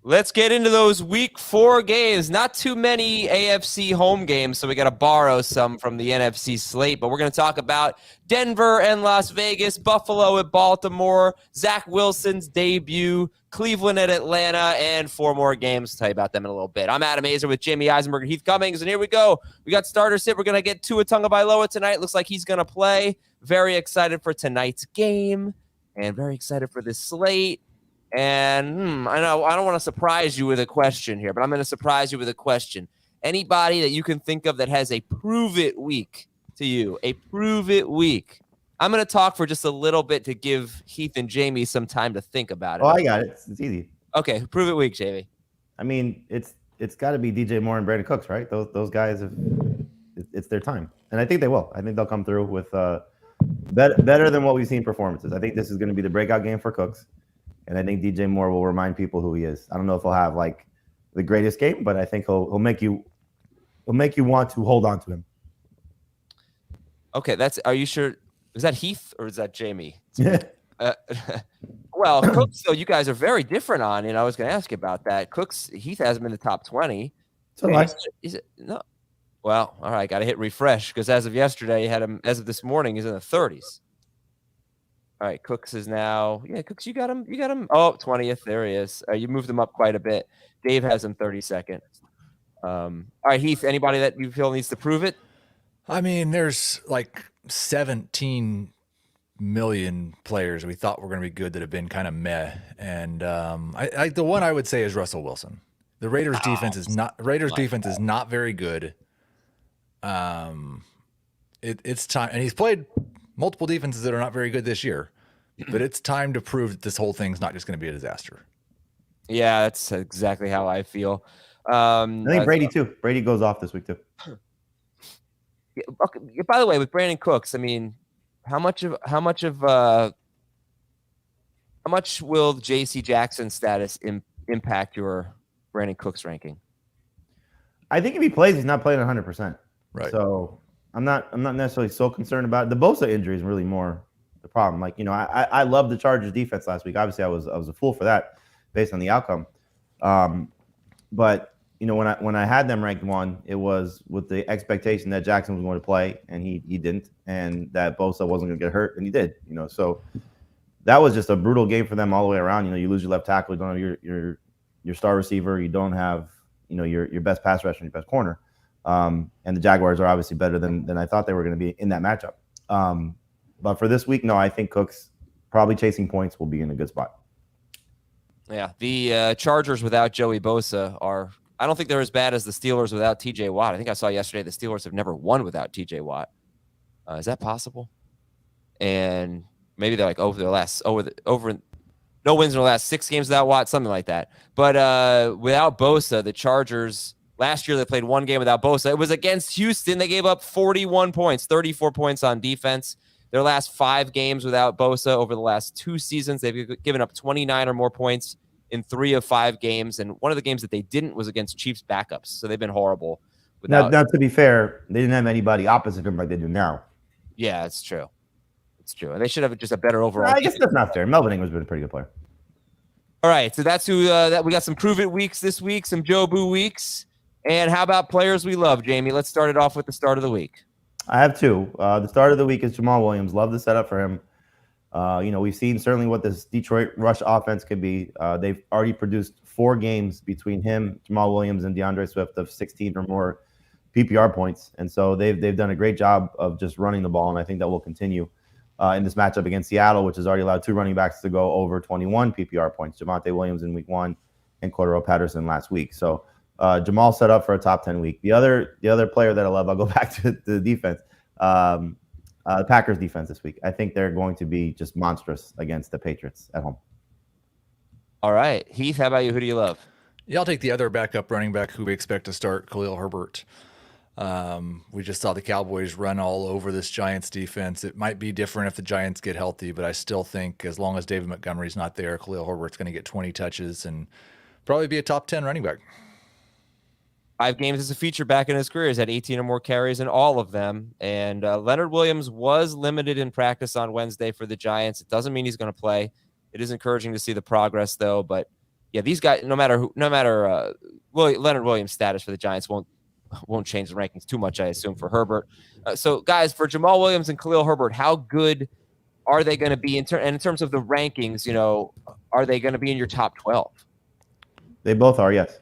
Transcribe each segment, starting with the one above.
Let's get into those week 4 games. Not too many AFC home games, so we got to borrow some from the NFC slate. But we're going to talk about Denver and Las Vegas, Buffalo at Baltimore, Zach Wilson's debut, Cleveland at Atlanta, and 4 more games. I'll tell you about them in a little bit. I'm Adam Azer with Jamie Eisenberg and Heath Cummings, and here we go. We got starter sit. We're going to get Tua Tagovailoa tonight. Looks like he's going to play. Very excited for tonight's game, and very excited for this slate. And I know I don't want to surprise you with a question here, but I'm going to surprise you with a question. Anybody that you can think of that has a prove it week to you, a prove it week. I'm going to talk for just a little bit to give Heath and Jamie some time to think about it. Oh, I got it. It's easy. Okay, prove it week, Jamie. I mean, it's got to be DJ Moore and Brandon Cooks, right? Those guys it's their time, and I think they will. I think they'll come through with better than what we've seen performances. I think this is going to be the breakout game for Cooks. And I think DJ Moore will remind people who he is. I don't know if he'll have like the greatest game, but I think he'll make you want to hold on to him. Okay, are you sure? Is that Heath or is that Jamie? Well, Cooks, though, you guys are very different on, and I was going to ask you about that. Heath has him in the top 20. So nice. Is it no? Well, all right, got to hit refresh because as of yesterday, had him. As of this morning, he's in the 30s. All right, Cooks is now. Yeah, Cooks, you got him. Oh, 20th. There he is. You moved him up quite a bit. Dave has him 32nd. All right, Heath, anybody that you feel needs to prove it? I mean, there's like 17 million players we thought were going to be good that have been kind of meh. And the one I would say is Russell Wilson. The Raiders defense is not very good. It's time, and he's played multiple defenses that are not very good this year, but it's time to prove that this whole thing's not just going to be a disaster. Yeah, that's exactly how I feel. I think Brady too. Brady goes off this week too. Yeah, okay. By the way, with Brandon Cooks, I mean, how much will J.C. Jackson's status impact your Brandon Cooks ranking? I think if he plays, he's not playing 100%. Right. So I'm not necessarily so concerned about it. The Bosa injury is really more the problem. Like, you know, I love the Chargers defense last week. Obviously, I was a fool for that based on the outcome. But you know, when I had them ranked 1, it was with the expectation that Jackson was going to play, and he didn't, and that Bosa wasn't going to get hurt, and he did. You know, so that was just a brutal game for them all the way around. You know, you lose your left tackle, you don't have your star receiver, you don't have, you know, your best pass rusher and your best corner. And the Jaguars are obviously better than I thought they were going to be in that matchup. But for this week, no, I think Cooks probably chasing points will be in a good spot. Yeah, the Chargers without Joey Bosa are. I don't think they're as bad as the Steelers without T.J. Watt. I think I saw yesterday the Steelers have never won without T.J. Watt. Is that possible? And maybe they're like no wins in the last 6 games without Watt, something like that. But without Bosa, the Chargers last year they played 1 game without Bosa. It was against Houston. They gave up 41 points, 34 points on defense. Their last 5 games without Bosa over the last 2 seasons, they've given up 29 or more points in 3 of 5 games, and one of the games that they didn't was against Chiefs backups, so they've been horrible. Now, to be fair, they didn't have anybody opposite him like they do now. Yeah, it's true. It's true, and they should have just a better overall. I guess that's not fair. Melvin Ingram's been a pretty good player. All right, so that's who that we got some prove it weeks this week, some Joe Boo weeks, and how about players we love, Jamie? Let's start it off with the start of the week. I have 2. The start of the week is Jamal Williams. Love the setup for him. You know, we've seen certainly what this Detroit rush offense could be. They've already produced 4 games between him, Jamal Williams, and DeAndre Swift of 16 or more PPR points. And so they've done a great job of just running the ball, and I think that will continue in this matchup against Seattle, which has already allowed 2 running backs to go over 21 PPR points, Javonte Williams in week 1 and Cordero Patterson last week. So Jamal set up for a top 10 week. The other player that I love, I'll go back to the defense. The Packers defense this week. I think they're going to be just monstrous against the Patriots at home. All right. Heath, how about you? Who do you love? Yeah, I'll take the other backup running back who we expect to start, Khalil Herbert. We just saw the Cowboys run all over this Giants defense. It might be different if the Giants get healthy, but I still think as long as David Montgomery's not there, Khalil Herbert's going to get 20 touches and probably be a top 10 running back. 5 games as a feature back in his career. He's had 18 or more carries in all of them. And Leonard Williams was limited in practice on Wednesday for the Giants. It doesn't mean he's going to play. It is encouraging to see the progress, though. But these guys, Leonard Williams' status for the Giants won't change the rankings too much, I assume, for Herbert. So, guys, for Jamal Williams and Khalil Herbert, how good are they going to be in terms of the rankings? Are they going to be in your top 12? They both are, yes.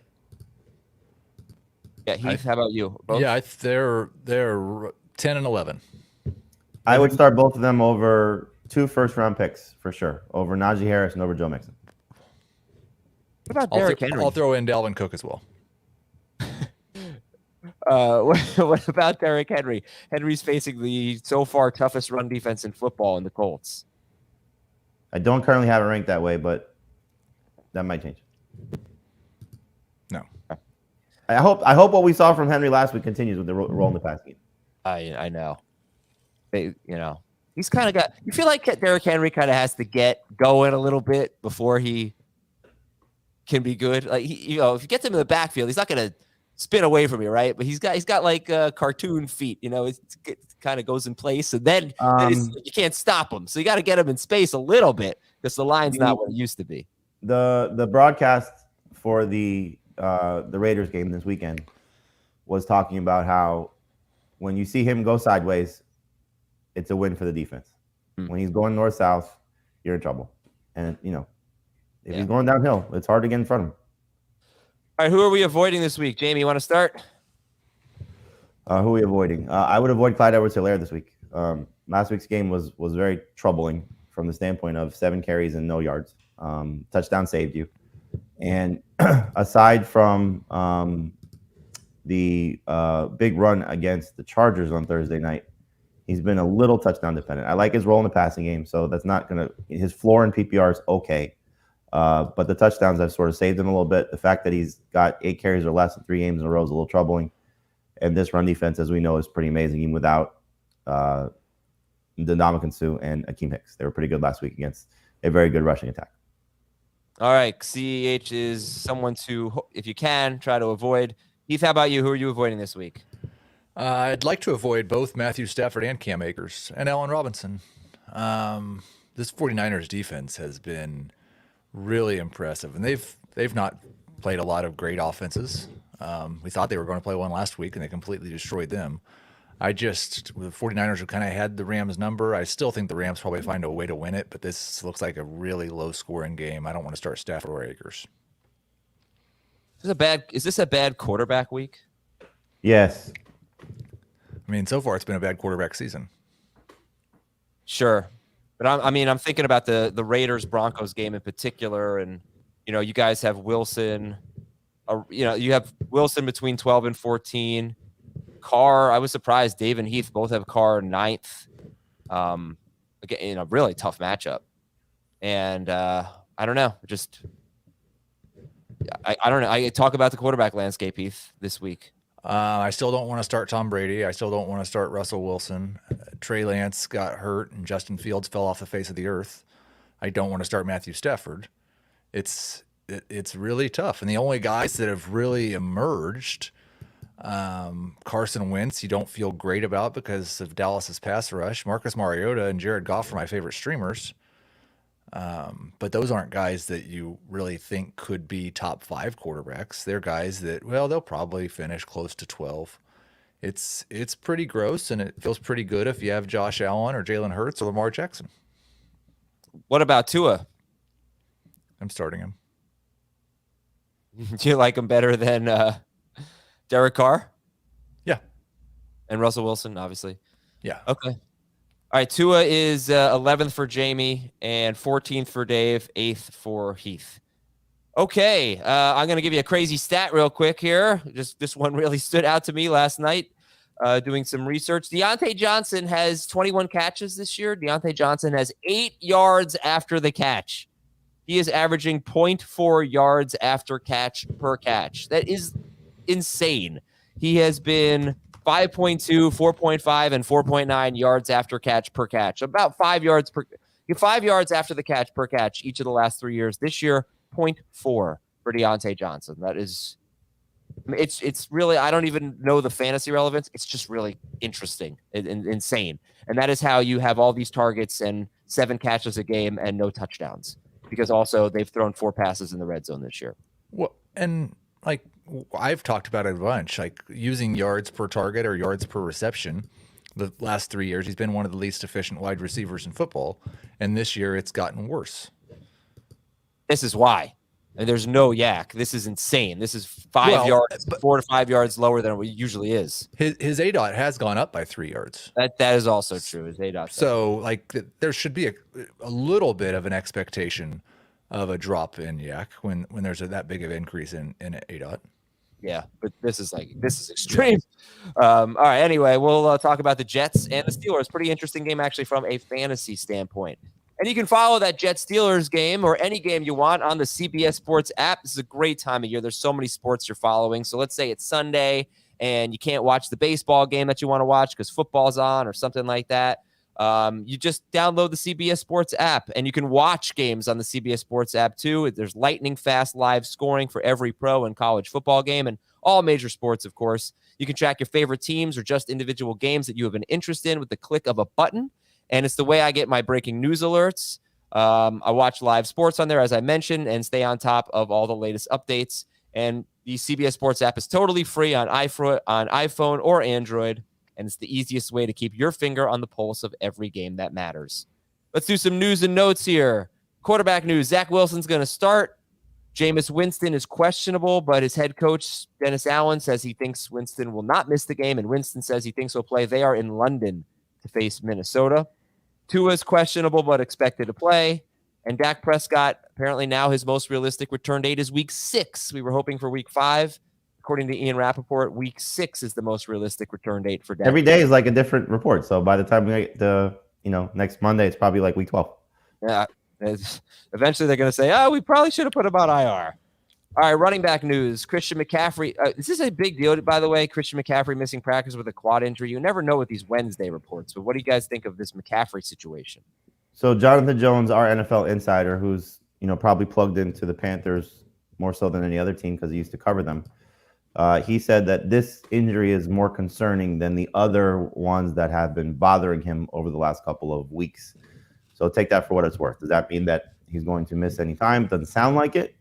Yeah, Heath, how about you? Both? Yeah, they're 10 and 11. I would start both of them over 2 first-round picks for sure, over Najee Harris and over Joe Mixon. What about Derrick Henry? I'll throw in Dalvin Cook as well. What about Derrick Henry? Henry's facing the so far toughest run defense in football in the Colts. I don't currently have it ranked that way, but that might change. No. I hope what we saw from Henry last week continues with the role in the pass game. I know. He's kind of got. You feel like Derrick Henry kind of has to get going a little bit before he can be good. Like if you get him in the backfield, he's not going to spin away from you, right? But he's got like cartoon feet. It kind of goes in place, and then you can't stop him. So you got to get him in space a little bit because the line's not what it used to be. The broadcast for the Raiders game this weekend was talking about how when you see him go sideways, it's a win for the defense. When he's going north-south, you're in trouble. And, if he's going downhill, it's hard to get in front of him. All right, who are we avoiding this week? Jamie, you want to start? Who are we avoiding? I would avoid Clyde Edwards-Helaire this week. Last week's game was very troubling from the standpoint of 7 carries and no yards. Touchdown saved you. And aside from the big run against the Chargers on Thursday night, he's been a little touchdown dependent. I like his role in the passing game, so that's not going to – his floor in PPR is okay. But the touchdowns have sort of saved him a little bit. The fact that he's got 8 carries or less in 3 games in a row is a little troubling. And this run defense, as we know, is pretty amazing, even without Ndamukong Suh and Akeem Hicks. They were pretty good last week against a very good rushing attack. All right, CEH is someone to, if you can, try to avoid. Heath, how about you? Who are you avoiding this week? I'd like to avoid both Matthew Stafford and Cam Akers and Allen Robinson. This 49ers defense has been really impressive, and they've not played a lot of great offenses. We thought they were going to play one last week, and they completely destroyed them. The 49ers have kind of had the Rams number. I still think the Rams probably find a way to win it, but this looks like a really low-scoring game. I don't want to start Stafford or Akers. Is this a bad quarterback week? Yes. I mean, so far it's been a bad quarterback season. Sure. But I'm thinking about the Raiders-Broncos game in particular, and, you guys have Wilson. You have Wilson between 12 and 14. Carr, I was surprised. Dave and Heath both have Carr 9th. Again, in a really tough matchup. And I don't know. I don't know. I talk about the quarterback landscape, Heath, this week. I still don't want to start Tom Brady. I still don't want to start Russell Wilson. Trey Lance got hurt, and Justin Fields fell off the face of the earth. I don't want to start Matthew Stafford. It's really tough. And the only guys that have really emerged, Carson Wentz, you don't feel great about because of Dallas's pass rush. Marcus Mariota and Jared Goff are my favorite streamers. But those aren't guys that you really think could be top 5 quarterbacks. They're guys that, they'll probably finish close to 12. It's pretty gross, and it feels pretty good if you have Josh Allen or Jalen Hurts or Lamar Jackson. What about Tua? I'm starting him. Do you like him better than Derek Carr? Yeah. And Russell Wilson, obviously. Yeah. Okay. All right, Tua is 11th for Jamie and 14th for Dave, 8th for Heath. Okay, I'm going to give you a crazy stat real quick here. Just this one really stood out to me last night doing some research. Deontay Johnson has 21 catches this year. Deontay Johnson has 8 yards after the catch. He is averaging 0.4 yards after catch per catch. That is insane. He has been 5.2, 4.5, and 4.9 yards after catch per catch. About 5 yards after the catch per catch each of the last 3 years. This year, 0.4 for Deontay Johnson. That is, it's really, I don't even know the fantasy relevance. It's just really interesting and insane. And that is how you have all these targets and 7 catches a game and no touchdowns. because also they've thrown 4 passes in the red zone this year. Well, and like I've talked about it a bunch, like using yards per target or yards per reception. The last 3 years, he's been one of the least efficient wide receivers in football, and this year it's gotten worse. This is why. And there's no yak. This is insane. This is 5 yards, 4 to 5 yards lower than it usually is. His ADOT has gone up by 3 yards. That is also true. His ADOT. So like there should be a little bit of an expectation of a drop in yak when there's that big of an increase in ADOT. Yeah, but this is extreme. All right. Anyway, we'll talk about the Jets and the Steelers. Pretty interesting game, actually, from a fantasy standpoint. And you can follow that Jets-Steelers game or any game you want on the CBS Sports app. This is a great time of year. There's so many sports you're following. So let's say it's Sunday and you can't watch the baseball game that you want to watch because football's on or something like that. You just download the CBS Sports app, and you can watch games on the CBS Sports app too. There's lightning fast live scoring for every pro and college football game and all major sports, of course. You can track your favorite teams or just individual games that you have an interest in with the click of a button. And it's the way I get my breaking news alerts. I watch live sports on there, as I mentioned, and stay on top of all the latest updates. And the CBS Sports app is totally free on iPhone or Android. And it's the easiest way to keep your finger on the pulse of every game that matters. Let's do some news and notes here. Quarterback news. Zach Wilson's going to start. Jameis Winston is questionable, but his head coach, Dennis Allen, says he thinks Winston will not miss the game, and Winston says he thinks he'll play. They are in London to face Minnesota. Tua is questionable, but expected to play. And Dak Prescott, apparently now his most realistic return date is week 6. We were hoping for week 5. According to Ian Rappaport, week 6 is the most realistic return date for Dak. Every day is like a different report. So by the time we get the, next Monday, it's probably like week 12. Yeah. Eventually they're going to say, we probably should have put him on IR. All right, running back news. Christian McCaffrey. This is a big deal, by the way. Christian McCaffrey missing practice with a quad injury. You never know with these Wednesday reports. But what do you guys think of this McCaffrey situation? So Jonathan Jones, our NFL insider, who's probably plugged into the Panthers more so than any other team because he used to cover them. He said that this injury is more concerning than the other ones that have been bothering him over the last couple of weeks. So take that for what it's worth. Does that mean that he's going to miss any time? Doesn't sound like it.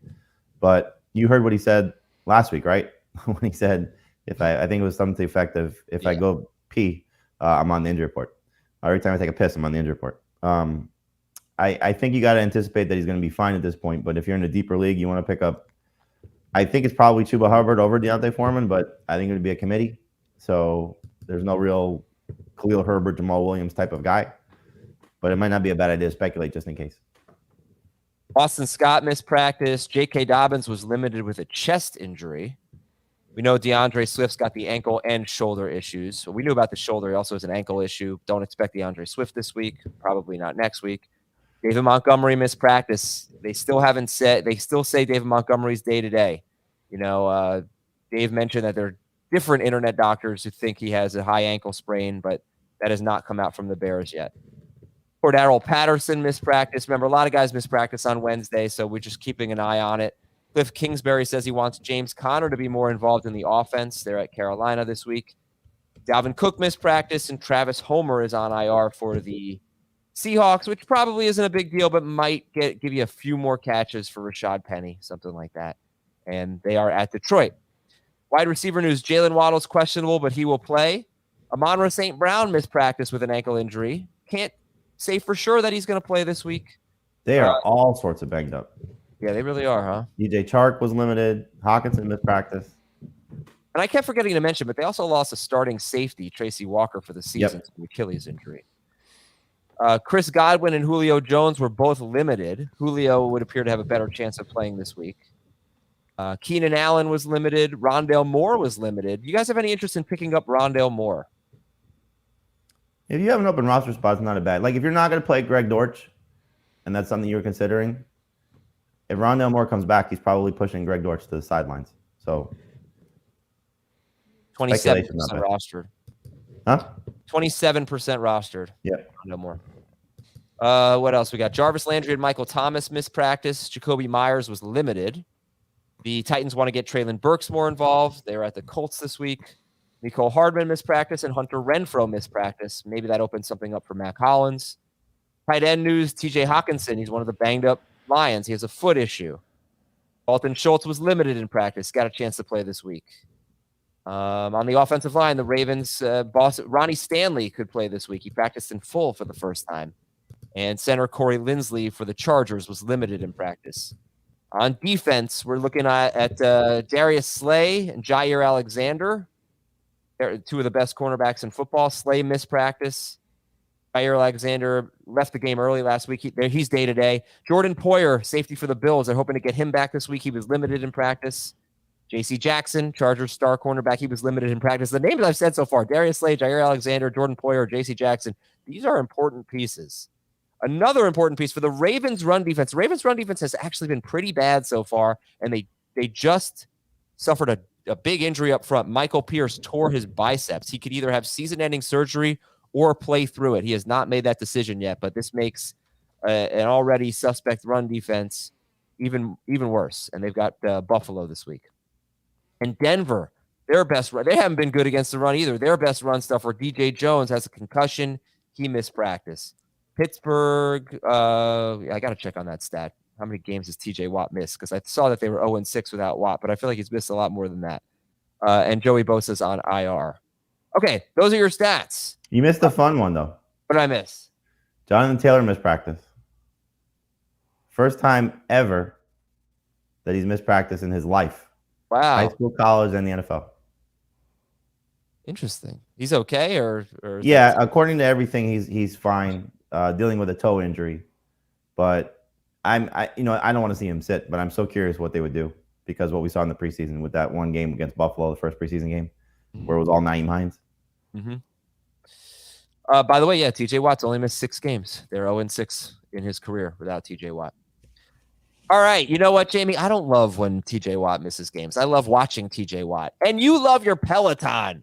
But you heard what he said last week, right? When he said, I think it was something to the effect of, if I go pee, I'm on the injury report. Every time I take a piss, I'm on the injury report. I think you got to anticipate that he's going to be fine at this point. But if you're in a deeper league, you want to pick up, I think it's probably Chuba Hubbard over Deontay Foreman, but I think it would be a committee. So there's no real Khalil Herbert, Jamal Williams type of guy. But it might not be a bad idea to speculate just in case. Austin Scott missed practice. J.K. Dobbins was limited with a chest injury. We know DeAndre Swift's got the ankle and shoulder issues. So we knew about the shoulder. He also has an ankle issue. Don't expect DeAndre Swift this week. Probably not next week. David Montgomery missed practice. They still say David Montgomery's day-to-day. Dave mentioned that there are different internet doctors who think he has a high ankle sprain, but that has not come out from the Bears yet. Cordarrelle Patterson missed practice. Remember, a lot of guys missed practice on Wednesday, so we're just keeping an eye on it. Cliff Kingsbury says he wants James Conner to be more involved in the offense. They're at Carolina this week. Dalvin Cook missed practice, and Travis Homer is on IR for the Seahawks, which probably isn't a big deal, but might give you a few more catches for Rashad Penny, something like that. And they are at Detroit. Wide receiver news, Jalen Waddle's questionable, but he will play. Amon-Ra St. Brown missed practice with an ankle injury. Can't say for sure that he's going to play this week. They are all sorts of banged up. Yeah, they really are, huh? DJ Chark was limited. Hawkinson missed practice. And I kept forgetting to mention, but they also lost a starting safety, Tracy Walker, for the season to an Achilles injury. Chris Godwin and Julio Jones were both limited. Julio would appear to have a better chance of playing this week. Keenan Allen was limited. Rondale Moore was limited. You guys have any interest in picking up Rondale Moore? If you have an open roster spot, it's not a bad. Like, if you're not going to play Greg Dortch, and that's something you're considering, if Rondale Moore comes back, he's probably pushing Greg Dortch to the sidelines. So 27% rostered. Huh? 27% rostered. Yeah. No more. What else we got? Jarvis Landry and Michael Thomas missed practice. Jacoby Myers was limited. The Titans want to get Treylon Burks more involved. They're at the Colts this week. Nicole Hardman missed practice and Hunter Renfrow missed practice. Maybe that opens something up for Mac Hollins. Tight end news, TJ Hawkinson. He's one of the banged up Lions, he has a foot issue. Dalton Schultz was limited in practice, got a chance to play this week. On the offensive line, the Ravens boss Ronnie Stanley could play this week. He practiced in full for the first time. And center Corey Linsley for the Chargers was limited in practice. On defense, we're looking at Darius Slay and Jair Alexander. They're two of the best cornerbacks in football. Slay missed practice. Jair Alexander left the game early last week. He's day-to-day. Jordan Poyer, safety for the Bills. They're hoping to get him back this week. He was limited in practice. J.C. Jackson, Chargers star cornerback. He was limited in practice. The names I've said so far, Darius Slay, Jair Alexander, Jordan Poyer, J.C. Jackson, these are important pieces. Another important piece for the Ravens run defense. The Ravens run defense has actually been pretty bad so far, and they just suffered a big injury up front. Michael Pierce tore his biceps. He could either have season-ending surgery or play through it. He has not made that decision yet, but this makes an already suspect run defense even worse. And they've got Buffalo this week. And Denver, they haven't been good against the run either. Their best run stuffer, DJ Jones, has a concussion. He missed practice. Pittsburgh, I got to check on that stat. How many games has TJ Watt missed? Because I saw that they were 0-6 without Watt, but I feel like he's missed a lot more than that. And Joey Bosa's on IR. Okay, those are your stats. You missed the fun one, though. What did I miss? Jonathan Taylor missed practice. First time ever that he's missed practice in his life. Wow. High school, college, and the NFL. Interesting. He's okay, or yeah, according to everything, he's fine. Dealing with a toe injury, but I don't want to see him sit, but I'm so curious what they would do, because what we saw in the preseason with that one game against Buffalo, the first preseason game, where it was all Naeem Hines. Mm-hmm. By the way, yeah, TJ Watt's only missed 6 games. They're 0-6 in his career without TJ Watt. All right, you know what, Jamie? I don't love when TJ Watt misses games. I love watching TJ Watt, and you love your Peloton.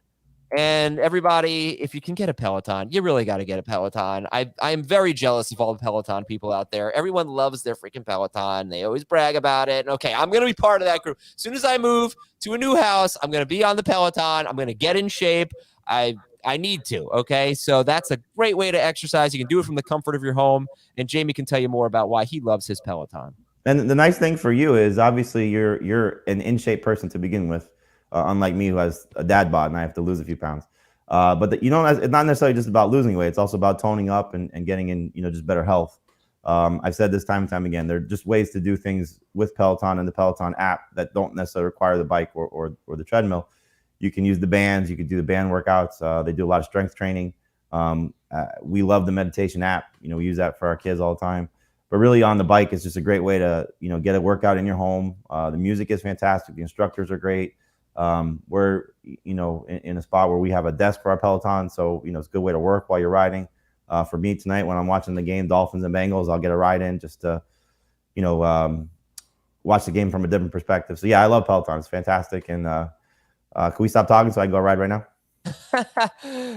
And everybody, if you can get a Peloton, you really got to get a Peloton. I am very jealous of all the Peloton people out there. Everyone loves their freaking Peloton. They always brag about it. And okay, I'm going to be part of that group. As soon as I move to a new house, I'm going to be on the Peloton. I'm going to get in shape. I need to, okay? So that's a great way to exercise. You can do it from the comfort of your home. And Jamie can tell you more about why he loves his Peloton. And the nice thing for you is obviously you're an in-shape person to begin with. Unlike me, who has a dad bod and I have to lose a few pounds. But it's not necessarily just about losing weight. It's also about toning up and getting in, just better health. I've said this time and time again. There are just ways to do things with Peloton and the Peloton app that don't necessarily require the bike or the treadmill. You can use the bands. You can do the band workouts. They do a lot of strength training. We love the meditation app. We use that for our kids all the time. But really on the bike, it's just a great way to, get a workout in your home. The music is fantastic. The instructors are great. We're, in a spot where we have a desk for our Peloton. So, it's a good way to work while you're riding. For me tonight, when I'm watching the game, Dolphins and Bengals, I'll get a ride in just to, watch the game from a different perspective. So yeah, I love Peloton. It's fantastic. And, can we stop talking so I can go ride right now?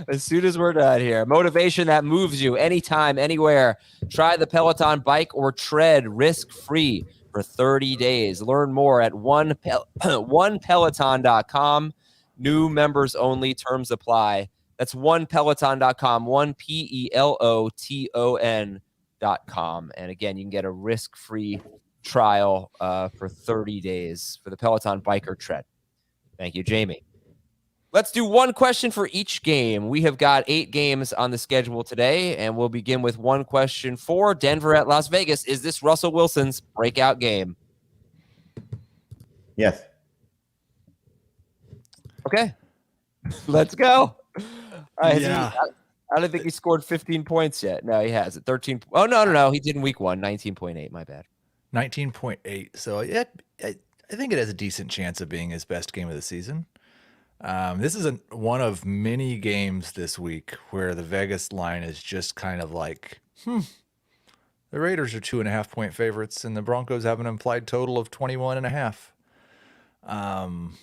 As soon as we're done here, motivation that moves you anytime, anywhere. Try the Peloton bike or tread risk-free for 30 days. Learn more at onepeloton.com. New members only. Terms apply. That's onepeloton.com. onepeloton.com. And again, you can get a risk-free trial for 30 days for the Peloton bike or tread. Thank you, Jamie. Let's do one question for each game. We have got 8 games on the schedule today, and we'll begin with one question for Denver at Las Vegas. Is this Russell Wilson's breakout game? Yes. Okay. Let's go. Yeah. I don't think he scored 15 points yet. No, he hasn't. 13. Oh, no. He did in week 1, 19.8. My bad. 19.8. So yeah, I think it has a decent chance of being his best game of the season. This is one of many games this week where the Vegas line is just kind of like, the Raiders are 2.5-point favorites and the Broncos have an implied total of 21.5.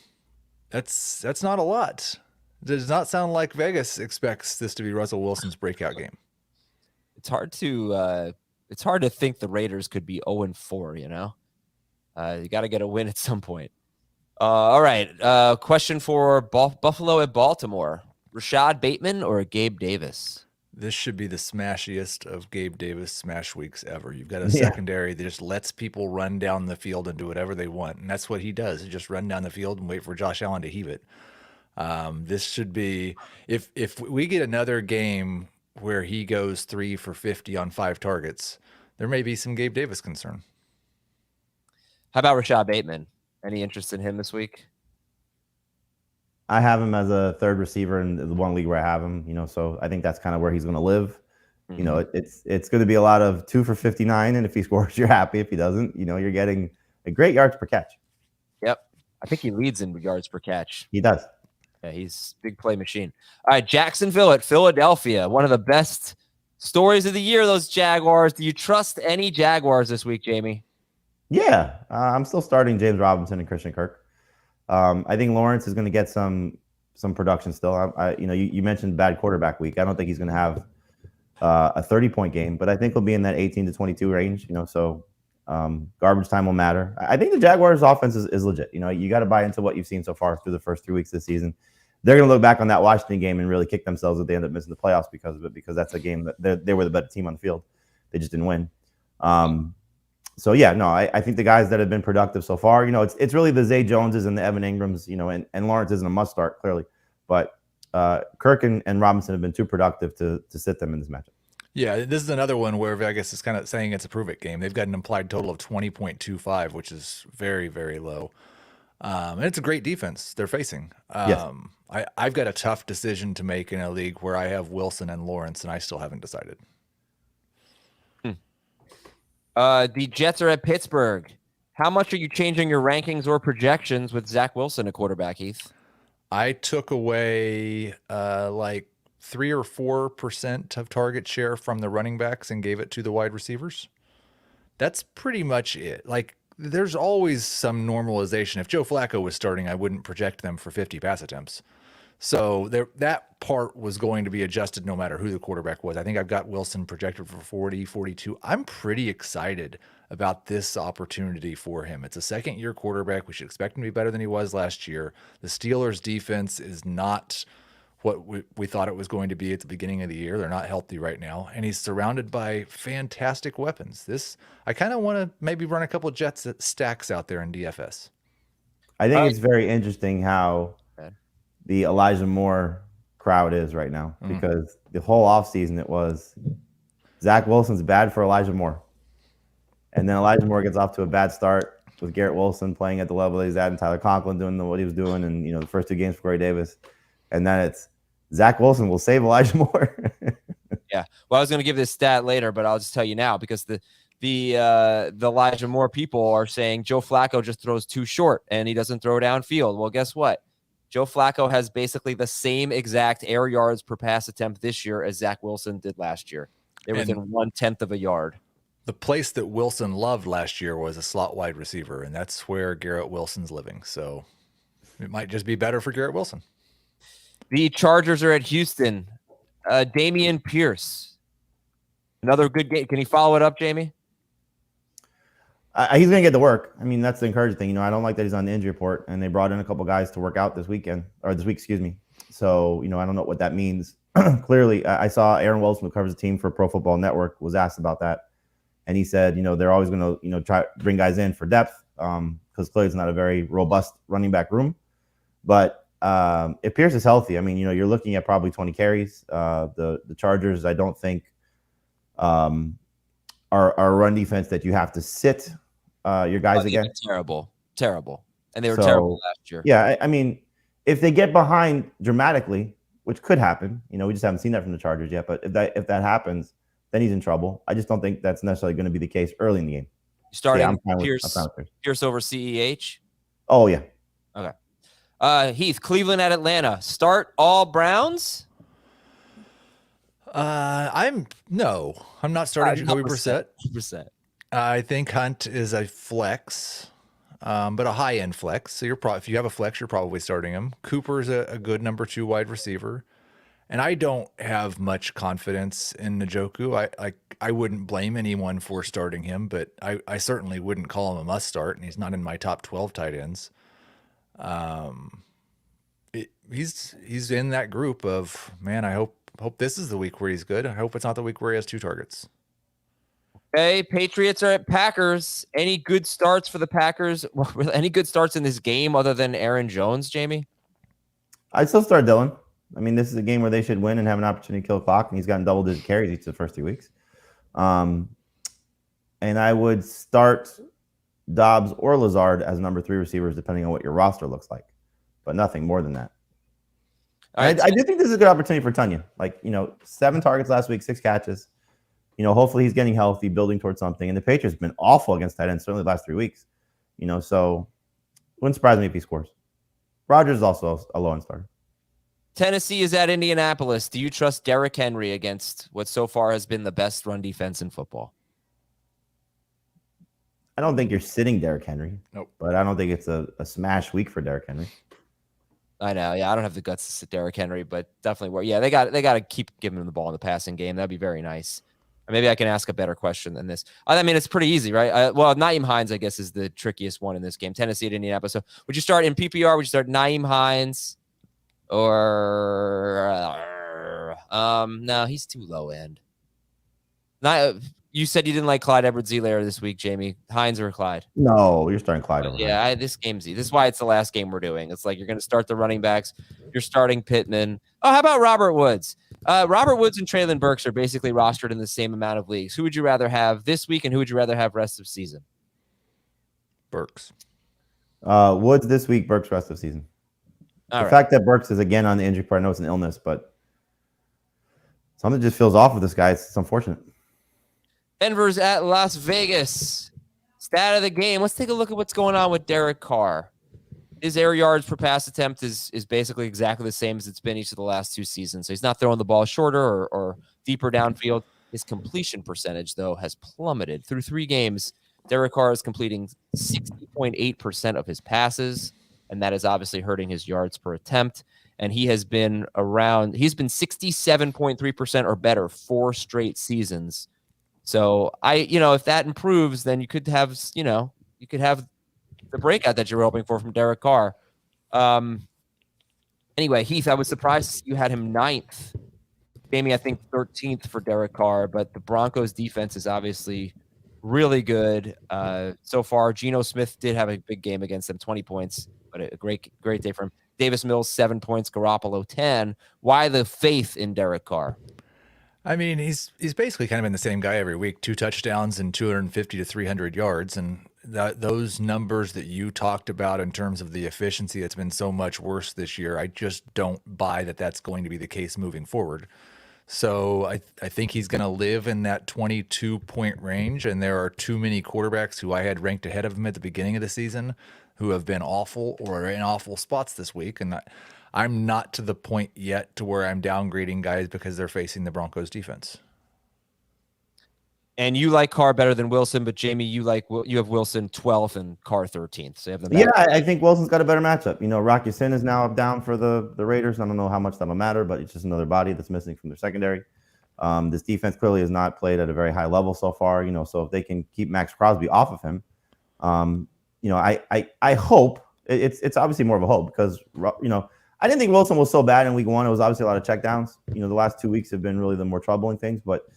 That's not a lot. It does not sound like Vegas expects this to be Russell Wilson's breakout game. It's hard to think the Raiders could be 0-4, You got to get a win at some point. All right. Question for Buffalo at Baltimore. Rashad Bateman or Gabe Davis? This should be the smashiest of Gabe Davis smash weeks ever. You've got a Yeah. secondary that just lets people run down the field and do whatever they want. And that's what he does. He just run down the field and wait for Josh Allen to heave it. This should be, if we get another game where he goes 3 for 50 on 5 targets, there may be some Gabe Davis concern. How about Rashad Bateman? Any interest in him this week? I have him as a third receiver in the one league where I have him, so I think that's kind of where he's going to live. Mm-hmm. It's going to be a lot of 2 for 59, and if he scores, you're happy. If he doesn't, you're getting a great yards per catch. Yep. I think he leads in yards per catch. He does. Yeah, he's a big play machine. All right, Jacksonville at Philadelphia. One of the best stories of the year, those Jaguars. Do you trust any Jaguars this week, Jamie? Yeah, I'm still starting James Robinson and Christian Kirk. I think Lawrence is going to get some production still. You mentioned bad quarterback week. I don't think he's going to have a 30-point game, but I think he'll be in that 18 to 22 range. So garbage time will matter. I think the Jaguars' offense is legit. You got to buy into what you've seen so far through the first 3 weeks of the season. They're going to look back on that Washington game and really kick themselves if they end up missing the playoffs because of it, because that's a game that they were the better team on the field. They just didn't win. So yeah, no, I think the guys that have been productive so far, it's really the Zay Joneses and the Evan Ingrams, and Lawrence isn't a must start clearly, but Kirk and Robinson have been too productive to sit them in this matchup. Yeah, this is another one where I guess it's kind of saying it's a prove it game. They've got an implied total of 20.25, which is very, very low. And it's a great defense they're facing. Yes. I've got a tough decision to make in a league where I have Wilson and Lawrence, and I still haven't decided. The Jets are at Pittsburgh. How much are you changing your rankings or projections with Zach Wilson, a quarterback, Heath? I took away like 3 or 4% of target share from the running backs and gave it to the wide receivers. That's pretty much it. Like, there's always some normalization. If Joe Flacco was starting, I wouldn't project them for 50 pass attempts. So that part was going to be adjusted no matter who the quarterback was. I think I've got Wilson projected for 40, 42. I'm pretty excited about this opportunity for him. It's a second-year quarterback. We should expect him to be better than he was last year. The Steelers' defense is not what we thought it was going to be at the beginning of the year. They're not healthy right now, and he's surrounded by fantastic weapons. I kind of want to maybe run a couple of Jets stacks out there in DFS. I think it's very interesting how the Elijah Moore crowd is right now, because the whole offseason it was Zach Wilson's bad for Elijah Moore. And then Elijah Moore gets off to a bad start with Garrett Wilson playing at the level that he's at and Tyler Conklin doing what he was doing and the first 2 games for Corey Davis. And then it's Zach Wilson will save Elijah Moore. Yeah. Well, I was going to give this stat later, but I'll just tell you now because the Elijah Moore people are saying Joe Flacco just throws too short and he doesn't throw downfield. Well, guess what? Joe Flacco has basically the same exact air yards per pass attempt this year as Zach Wilson did last year. They're within 1/10 of a yard. The place that Wilson loved last year was a slot wide receiver, and that's where Garrett Wilson's living. So it might just be better for Garrett Wilson. The Chargers are at Houston. Dameon Pierce. Another good game. Can he follow it up, Jamie? He's going to get to work. I mean, that's the encouraging thing. I don't like that he's on the injury report, and they brought in a couple guys to work out this week, excuse me. So, I don't know what that means. Clearly, I saw Aaron Wilson, who covers the team for Pro Football Network, was asked about that. And he said, they're always going to, try to bring guys in for depth because clearly it's not a very robust running back room. But if Pierce is healthy, I mean, you're looking at probably 20 carries. The Chargers, I don't think, are a run defense that you have to sit your guys again. Terrible. And they were terrible last year. Yeah, I mean, if they get behind dramatically, which could happen, we just haven't seen that from the Chargers yet. But if that happens, then he's in trouble. I just don't think that's necessarily going to be the case early in the game. Starting Pierce over CEH? Oh, yeah. Okay. Heath, Cleveland at Atlanta. Start all Browns? I'm not starting Jacoby Brissett. I think Hunt is a flex, but a high-end flex. So if you have a flex, you're probably starting him. Cooper's a good number 2 wide receiver. And I don't have much confidence in Njoku. I wouldn't blame anyone for starting him, but I certainly wouldn't call him a must start, and he's not in my top 12 tight ends. He's in that group of, man, I hope hope this is the week where he's good. I hope it's not the week where he has 2 targets. Okay, Patriots are at Packers. Any good starts for the Packers? Well, any good starts in this game other than Aaron Jones, Jamie? I'd still start Dylan. I mean, this is a game where they should win and have an opportunity to kill the clock, and he's gotten double-digit carries each of the first 3 weeks. And I would start Dobbs or Lazard as number 3 receivers, depending on what your roster looks like, but nothing more than that. Right, I do think this is a good opportunity for Tunyon. 7 targets last week, 6 catches. Hopefully he's getting healthy, building towards something. And the Patriots have been awful against tight ends, certainly the last 3 weeks. So wouldn't surprise me if he scores. Rodgers is also a low-end starter. Tennessee is at Indianapolis. Do you trust Derrick Henry against what so far has been the best run defense in football? I don't think you're sitting Derrick Henry. Nope. But I don't think it's a smash week for Derrick Henry. I know. Yeah, I don't have the guts to sit Derrick Henry, but definitely work. Yeah, they got to keep giving him the ball in the passing game. That'd be very nice. Or maybe I can ask a better question than this. I mean, it's pretty easy, right? Nyheim Hines, I guess, is the trickiest one in this game. Tennessee at Indianapolis. So would you start in PPR? Would you start Nyheim Hines? Or no, he's too low end. You said you didn't like Clyde Edwards-Helaire this week, Jamie. Hines or Clyde? No, you're starting Clyde over. Yeah, this game's easy. This is why it's the last game we're doing. It's like you're going to start the running backs. You're starting Pittman. Oh, how about Robert Woods? Robert Woods and Treylon Burks are basically rostered in the same amount of leagues. Who would you rather have this week, and who would you rather have rest of season? Burks. Woods this week, Burks rest of season. The fact that Burks is again on the injury report, I know it's an illness, but something just feels off with this guy. It's unfortunate. Denver's at Las Vegas. Stat of the game. Let's take a look at what's going on with Derek Carr. His air yards per pass attempt is basically exactly the same as it's been each of the last 2 seasons. So he's not throwing the ball shorter or deeper downfield. His completion percentage, though, has plummeted. Through 3 games, Derek Carr is completing 60.8% of his passes, and that is obviously hurting his yards per attempt. And he's been 67.3% or better 4 straight seasons. So if that improves, then you could have the breakout that you were hoping for from Derek Carr. Anyway, Heath, I was surprised you had him 9th. Jamie, I think 13th for Derek Carr, but the Broncos defense is obviously really good so far. Geno Smith did have a big game against them, 20 points, but a great day for him. Davis Mills, 7 points, Garoppolo, 10. Why the faith in Derek Carr? I mean, he's basically kind of been the same guy every week, 2 touchdowns and 250 to 300 yards. And those numbers that you talked about in terms of the efficiency that's been so much worse this year, I just don't buy that that's going to be the case moving forward. So I think he's going to live in that 22-point range, and there are too many quarterbacks who I had ranked ahead of him at the beginning of the season who have been awful or are in awful spots this week. And I'm not to the point yet to where I'm downgrading guys because they're facing the Broncos defense. And you like Carr better than Wilson, but Jamie, you have Wilson 12th and Carr 13th. So you have them. Yeah, I think Wilson's got a better matchup. Rocky Sin is now down for the Raiders. I don't know how much that'll matter, but it's just another body that's missing from their secondary. This defense clearly has not played at a very high level so far. So if they can keep Max Crosby off of him, I hope it's obviously more of a hope because I didn't think Wilson was so bad in week 1. It was obviously a lot of checkdowns. The last 2 weeks have been really the more troubling things. But,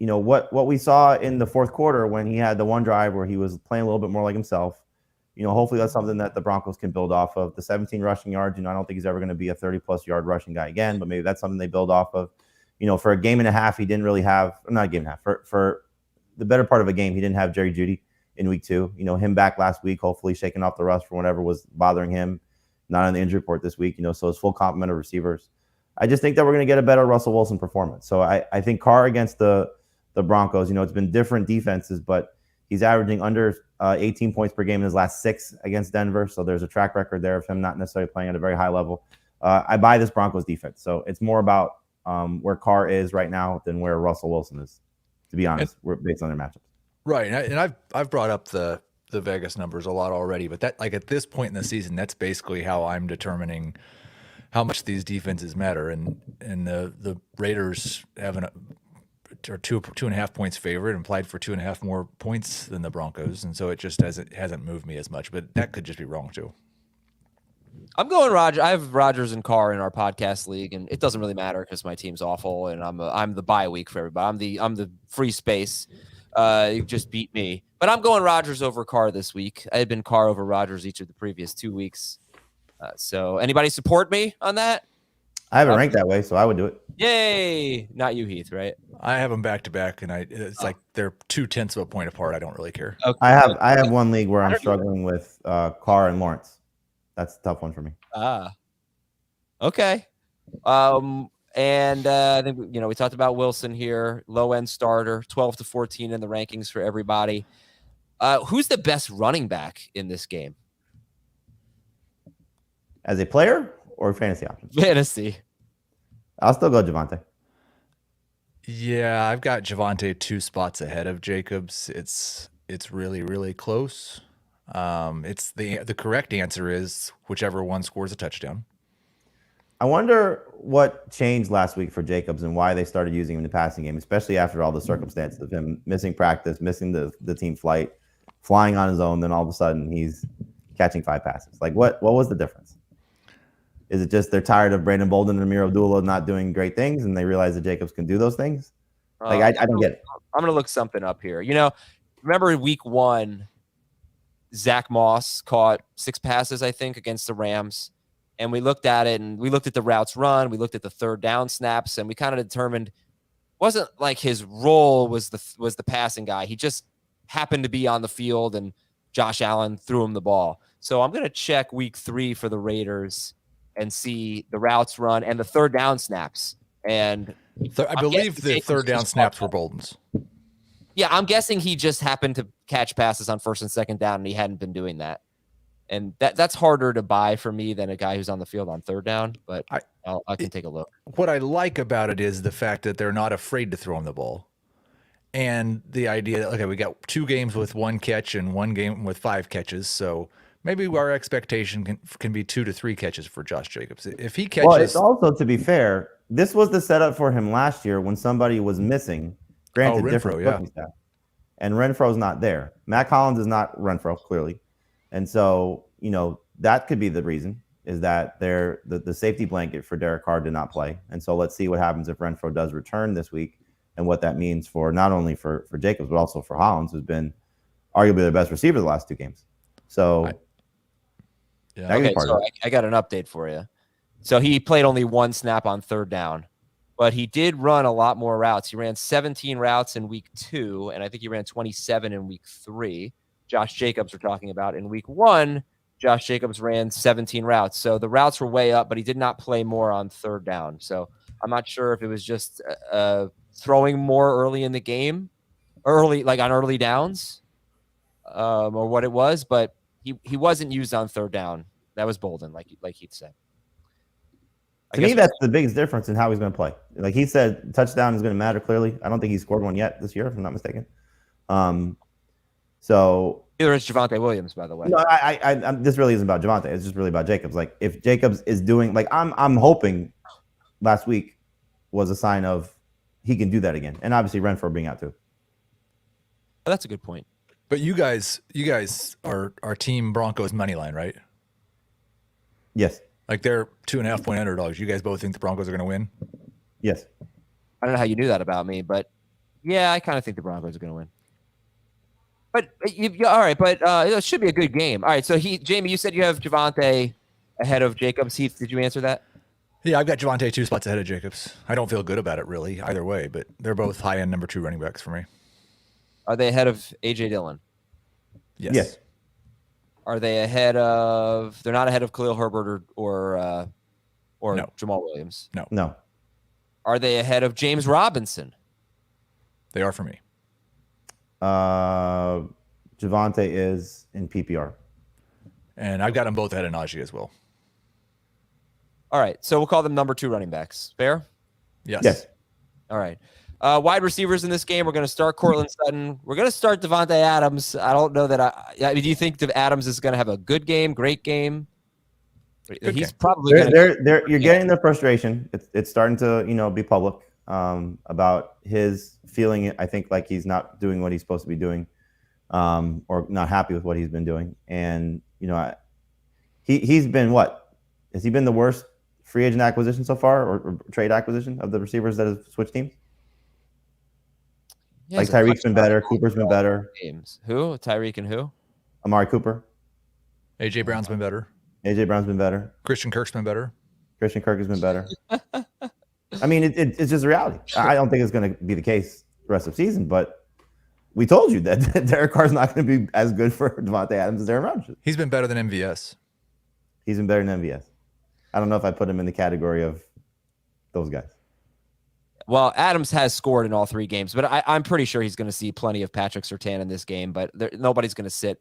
what we saw in the fourth quarter when he had the one drive where he was playing a little bit more like himself, hopefully that's something that the Broncos can build off of. The 17 rushing yards, I don't think he's ever going to be a 30-plus yard rushing guy again, but maybe that's something they build off of. For a game and a half, he didn't really have – not a game and a half. For the better part of a game, he didn't have Jerry Jeudy in week 2. Him back last week, hopefully shaking off the rust from whatever was bothering him. Not on the injury report this week, so it's full complement of receivers. I just think that we're going to get a better Russell Wilson performance. So I think Carr against the Broncos, it's been different defenses, but he's averaging under 18 points per game in his last 6 against Denver. So there's a track record there of him not necessarily playing at a very high level. I buy this Broncos defense. So it's more about where Carr is right now than where Russell Wilson is, to be honest, based on their matchups. Right. And I've brought up the Vegas numbers a lot already, but that at this point in the season, that's basically how I'm determining how much these defenses matter. And the Raiders are 2.5 points favored, implied for 2.5 more points than the Broncos. And so it just hasn't moved me as much, but that could just be wrong too. I'm going Rodgers. I have Rodgers and Carr in our podcast league, and it doesn't really matter because my team's awful, and I'm the bye week for everybody. I'm the free space. You just beat me, but I'm going Rodgers over Carr this week. I had been Carr over Rodgers each of the previous 2 weeks. So anybody support me on that? I have it ranked that way, so I would do it. Yay! Not you, Heath, right? I have them back to back, and it's like they're 0.2 of a point apart. I don't really care. Okay. I have one league where I'm struggling with Carr and Lawrence. That's a tough one for me. Okay. And I think we talked about Wilson here, low end starter, 12 to 14 in the rankings for everybody. Who's the best running back in this game? As a player or fantasy option? Fantasy. I'll still go Javonte. Yeah, I've got Javonte 2 spots ahead of Jacobs. It's really, really close. It's the correct answer is whichever one scores a touchdown. I wonder what changed last week for Jacobs and why they started using him in the passing game, especially after all the circumstances of him missing practice, missing the team flight, flying on his own. Then all of a sudden he's catching 5 passes. Like what was the difference? Is it just they're tired of Brandon Bolden and Amir Abdullah not doing great things, and they realize that Jacobs can do those things? Like I don't get it. I'm going to look something up here. Remember week 1, Zach Moss caught 6 passes, I think, against the Rams. And we looked at it, and we looked at the routes run. We looked at the third down snaps, and we kind of determined it wasn't like his role was the passing guy. He just happened to be on the field, and Josh Allen threw him the ball. So I'm going to check week 3 for the Raiders and see the routes run and the third down snaps. And I believe the third down snaps were Bolden's. Yeah, I'm guessing he just happened to catch passes on first and second down, and he hadn't been doing that. And that's harder to buy for me than a guy who's on the field on third down, but I can take a look. What I like about it is the fact that they're not afraid to throw him the ball. And the idea that, okay, we got 2 games with 1 catch and 1 game with 5 catches. So maybe our expectation can be 2 to 3 catches for Josh Jacobs. If he catches... Well, it's also, to be fair, this was the setup for him last year when somebody was missing. Granted, Renfro, different yeah. coaching staff. And Renfro's not there. Matt Collins is not Renfro, clearly. And so, that could be the reason, is that the safety blanket for Derek Carr did not play. And so let's see what happens if Renfro does return this week and what that means for not only for Jacobs, but also for Hollins, who's been arguably the best receiver the last 2 games. So, okay, so I got an update for you. So he played only 1 snap on third down, but he did run a lot more routes. He ran 17 routes in week 2, and I think he ran 27 in week 3. Josh Jacobs we're talking about. In week 1, Josh Jacobs ran 17 routes. So the routes were way up, but he did not play more on third down. So I'm not sure if it was just throwing more early in the game, like on early downs, or what it was, but he wasn't used on third down. That was Bolden, like Heath said. To me, that's the biggest difference in how he's going to play. Like he said, touchdown is going to matter clearly. I don't think he's scored one yet this year, if I'm not mistaken. So neither is Javonte Williams, by the way. No, this really isn't about Javonte. It's just really about Jacobs. Like if Jacobs is doing, like I'm hoping last week was a sign of he can do that again, and obviously Renfro being out too. That's a good point. But you guys are team Broncos money line, right? Yes. Like they're 2.5 point underdogs. You guys both think the Broncos are going to win? Yes. I don't know how you knew that about me, but yeah, I kind of think the Broncos are going to win. But all right, but it should be a good game. All right, so Jamie, you said you have Javonte ahead of Jacobs. Heath, did you answer that? Yeah, I've got Javonte 2 spots ahead of Jacobs. I don't feel good about it really either way, but they're both high end number 2 running backs for me. Are they ahead of AJ Dillon? Yes. Are they ahead of? They're not ahead of Khalil Herbert or No. Jamal Williams. No. Are they ahead of James Robinson? They are for me. Javonte is in PPR. And I've got them both ahead of Najee as well. All right, so we'll call them number 2 running backs. Fair? Yes. All right. Wide receivers in this game, we're going to start Courtland Sutton. We're going to start Devontae Adams. I don't know that do you think Adams is going to have a good game, great game? He's probably you're getting the frustration. It's starting to, be public about his feeling. I think like he's not doing what he's supposed to be doing, or not happy with what he's been doing. And, he's been Has he been the worst free agent acquisition so far, or trade acquisition of the receivers that have switched teams? Yeah, like Tyreek's been better, Cooper's been better. Games. Who? Tyreek and who? Amari Cooper. AJ Brown's been better. AJ Brown's been better. Christian Kirk's been better. Christian Kirk has been better. I mean, it's just a reality. I don't think it's going to be the case the rest of the season, but we told you that Derek Carr's not going to be as good for Devontae Adams as Aaron Rodgers. He's been better than MVS. He's been better than MVS. I don't know if I put him in the category of those guys. Well, Adams has scored in all 3 games, but I'm pretty sure he's going to see plenty of Patrick Surtain in this game, but nobody's going to sit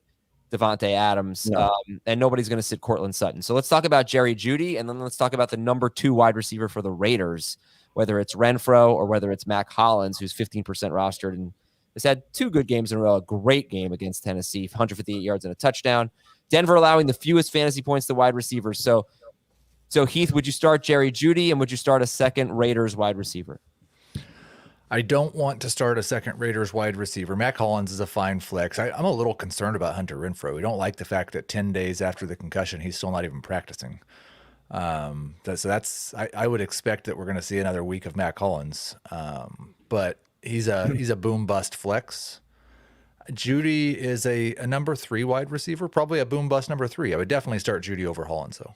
Devontae Adams, No. and nobody's going to sit Cortland Sutton. So let's talk about Jerry Jeudy, and then let's talk about the number 2 wide receiver for the Raiders, whether it's Renfro or whether it's Mac Hollins, who's 15% rostered and has had 2 good games in a row, a great game against Tennessee, 158 yards and a touchdown. Denver allowing the fewest fantasy points to wide receivers. So Heath, would you start Jerry Jeudy, and would you start a second Raiders wide receiver? I don't want to start a second Raiders wide receiver. Mac Hollins is a fine flex. I'm a little concerned about Hunter Renfrow. We don't like the fact that 10 days after the concussion, he's still not even practicing. I would expect that we're going to see another week of Mac Hollins. But he's a boom bust flex. Jeudy is a number 3 wide receiver, probably a boom bust number 3. I would definitely start Jeudy over Hollins though.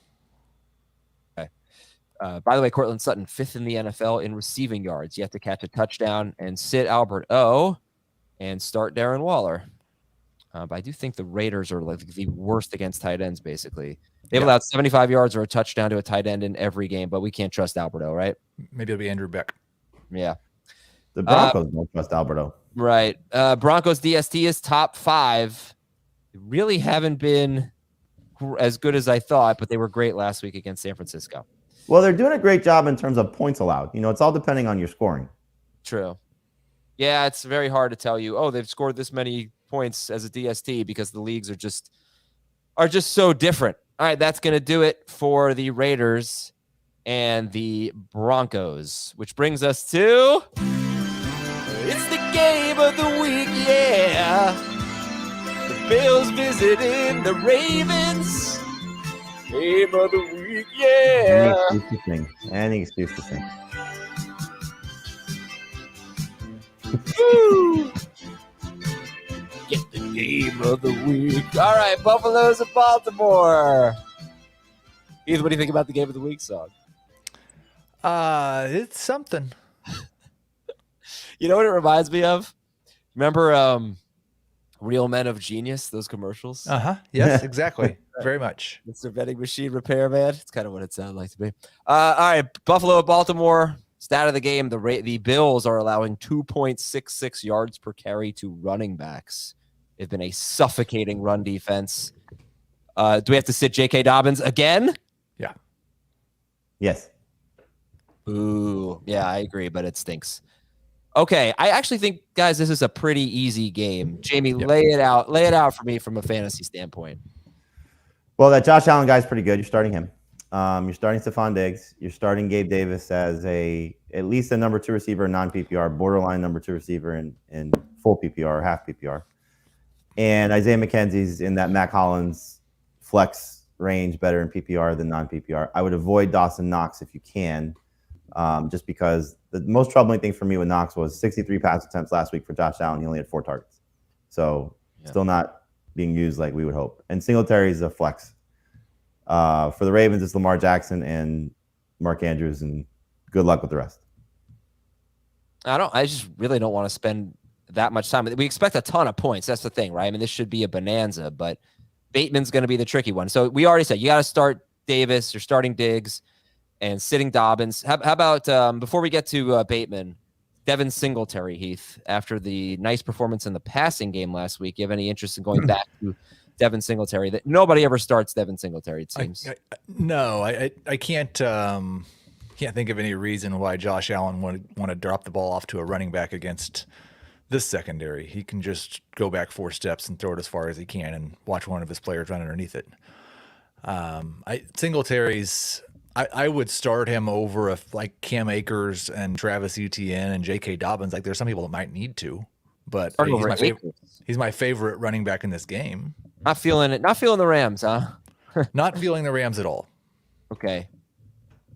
By the way, Cortland Sutton, 5th in the NFL in receiving yards. You have to catch a touchdown and sit Albert O and start Darren Waller. But I do think the Raiders are like the worst against tight ends, basically. They've allowed 75 yards or a touchdown to a tight end in every game, but we can't trust Albert O, right? Maybe it'll be Andrew Beck. Yeah. The Broncos don't trust Alberto. Right. Broncos DST is top 5. They really haven't been as good as I thought, but they were great last week against San Francisco. Well, they're doing a great job in terms of points allowed. It's all depending on your scoring. True. Yeah, it's very hard to tell you, they've scored this many points as a DST because the leagues are just so different. All right, that's going to do it for the Raiders and the Broncos, which brings us to it's the game of the week, yeah. The Bills visiting the Ravens. Game of the week, yeah. Any excuse to sing. Woo! Get the game of the week. All right, Buffaloes of Baltimore. Heath, what do you think about the game of the week song? It's something. You know what it reminds me of? Remember Real Men of Genius, those commercials? Yes, exactly. Very much. It's their vending machine repairman. It's kind of what it sounded like to me. All right, Buffalo at Baltimore. Stat of the game, the Bills are allowing 2.66 yards per carry to running backs. They've been a suffocating run defense. Do we have to sit J.K. Dobbins again? Yeah. Yes. Ooh, yeah, I agree, but it stinks. Okay, I actually think, guys, this is a pretty easy game. Jamie, lay it out for me from a fantasy standpoint. Well, that Josh Allen guy's pretty good. You're starting him. You're starting Stephon Diggs. You're starting Gabe Davis as at least a number 2 receiver in non-PPR, borderline number 2 receiver in full PPR or half PPR. And Isaiah McKenzie's in that Mac Hollins flex range, better in PPR than non-PPR. I would avoid Dawson Knox if you can, just because the most troubling thing for me with Knox was 63 pass attempts last week for Josh Allen. He only had 4 targets. So still not being used like we would hope. And Singletary's a flex. For the Ravens, it's Lamar Jackson and Mark Andrews, and good luck with the rest. I just really don't want to spend that much time. We expect a ton of points. That's the thing, right? I mean, this should be a bonanza, but Bateman's going to be the tricky one. So we already said you got to start Davis. You're starting Diggs and sitting Dobbins. How about before we get to Bateman, Devin Singletary, Heath, after the nice performance in the passing game last week, you have any interest in going back to Devin Singletary? That nobody ever starts Devin Singletary, it seems. I can't think of any reason why Josh Allen would want to drop the ball off to a running back against this secondary. He can just go back 4 steps and throw it as far as he can and watch one of his players run underneath it. Singletary's, I would start him over like Cam Akers and Travis Etienne and J.K. Dobbins. Like, there's some people that might need to, but he's my favorite running back in this game. Not feeling it. Not feeling the Rams, huh? Not feeling the Rams at all. Okay.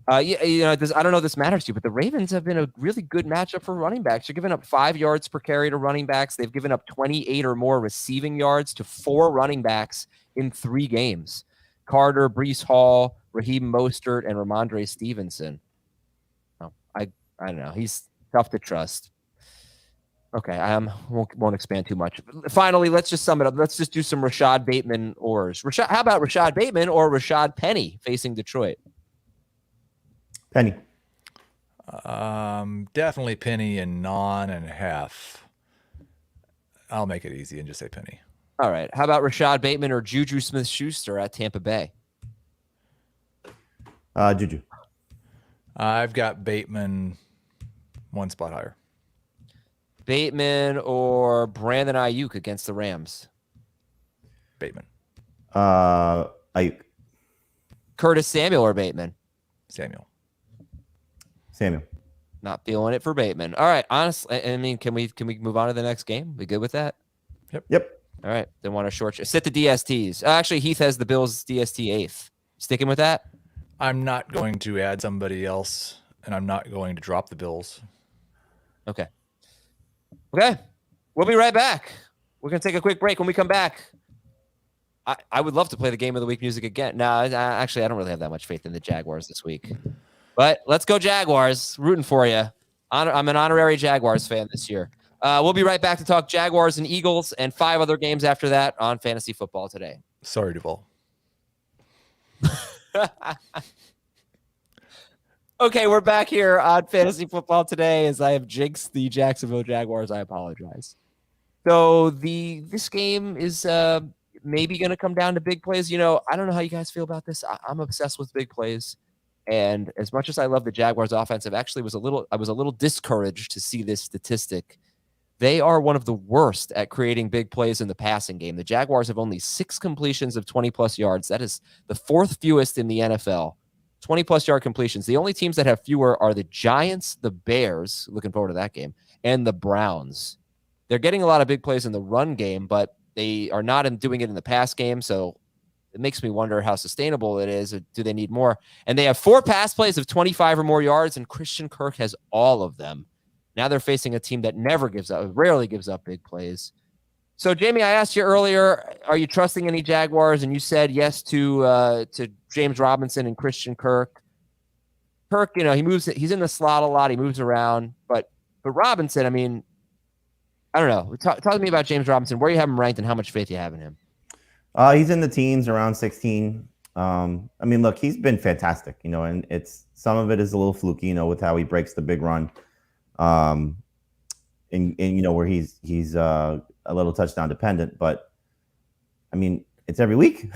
Yeah, I don't know if this matters to you, but the Ravens have been a really good matchup for running backs. They're giving up 5 yards per carry to running backs. They've given up 28 or more receiving yards to 4 running backs in 3 games. Carter, Breece Hall, Raheem Mostert, and Ramondre Stevenson. Oh, I don't know. He's tough to trust. Okay, I won't expand too much. Finally, let's just sum it up. Let's just do some Rashad Bateman ors. How about Rashad Bateman or Rashad Penny facing Detroit? Penny. Definitely Penny and 9.5. I'll make it easy and just say Penny. All right. How about Rashad Bateman or Juju Smith-Schuster at Tampa Bay? Juju. I've got Bateman 1 spot higher. Bateman or Brandon Ayuk against the Rams? Bateman. Ayuk. Curtis Samuel or Bateman? Samuel. Not feeling it for Bateman. All right. Honestly, I mean, can we move on to the next game? We good with that? Yep. All right. Then want to sit the DSTs. Actually, Heath has the Bills DST 8th. Sticking with that? I'm not going to add somebody else, and I'm not going to drop the Bills. Okay. We'll be right back. We're going to take a quick break. When we come back, I would love to play the Game of the Week music again. No, actually, I don't really have that much faith in the Jaguars this week. But let's go Jaguars. Rooting for you. I'm an honorary Jaguars fan this year. We'll be right back to talk Jaguars and Eagles and 5 other games after that on Fantasy Football Today. Sorry, Duval. Okay, we're back here on Fantasy Football Today. As I have jinxed the Jacksonville Jaguars, I apologize. So this game is maybe going to come down to big plays. I don't know how you guys feel about this. I'm obsessed with big plays. And as much as I love the Jaguars offense, I was a little discouraged to see this statistic. They are one of the worst at creating big plays in the passing game. The Jaguars have only 6 completions of 20-plus yards. That is the 4th fewest in the NFL. 20-plus yard completions. The only teams that have fewer are the Giants, the Bears, looking forward to that game, and the Browns. They're getting a lot of big plays in the run game, but they are not doing it in the pass game, so it makes me wonder how sustainable it is. Or do they need more? And they have 4 pass plays of 25 or more yards, and Christian Kirk has all of them. Now they're facing a team that rarely gives up big plays. So, Jamie, I asked you earlier, are you trusting any Jaguars? And you said yes to James Robinson and Christian Kirk. Kirk, he's in the slot a lot. He moves around. But Robinson, I mean, I don't know. Talk to me about James Robinson. Where you have him ranked and how much faith you have in him. He's in the teens, around 16. I mean, look, he's been fantastic, and some of it is a little fluky, with how he breaks the big run. And where he's a little touchdown dependent, but I mean, it's every week,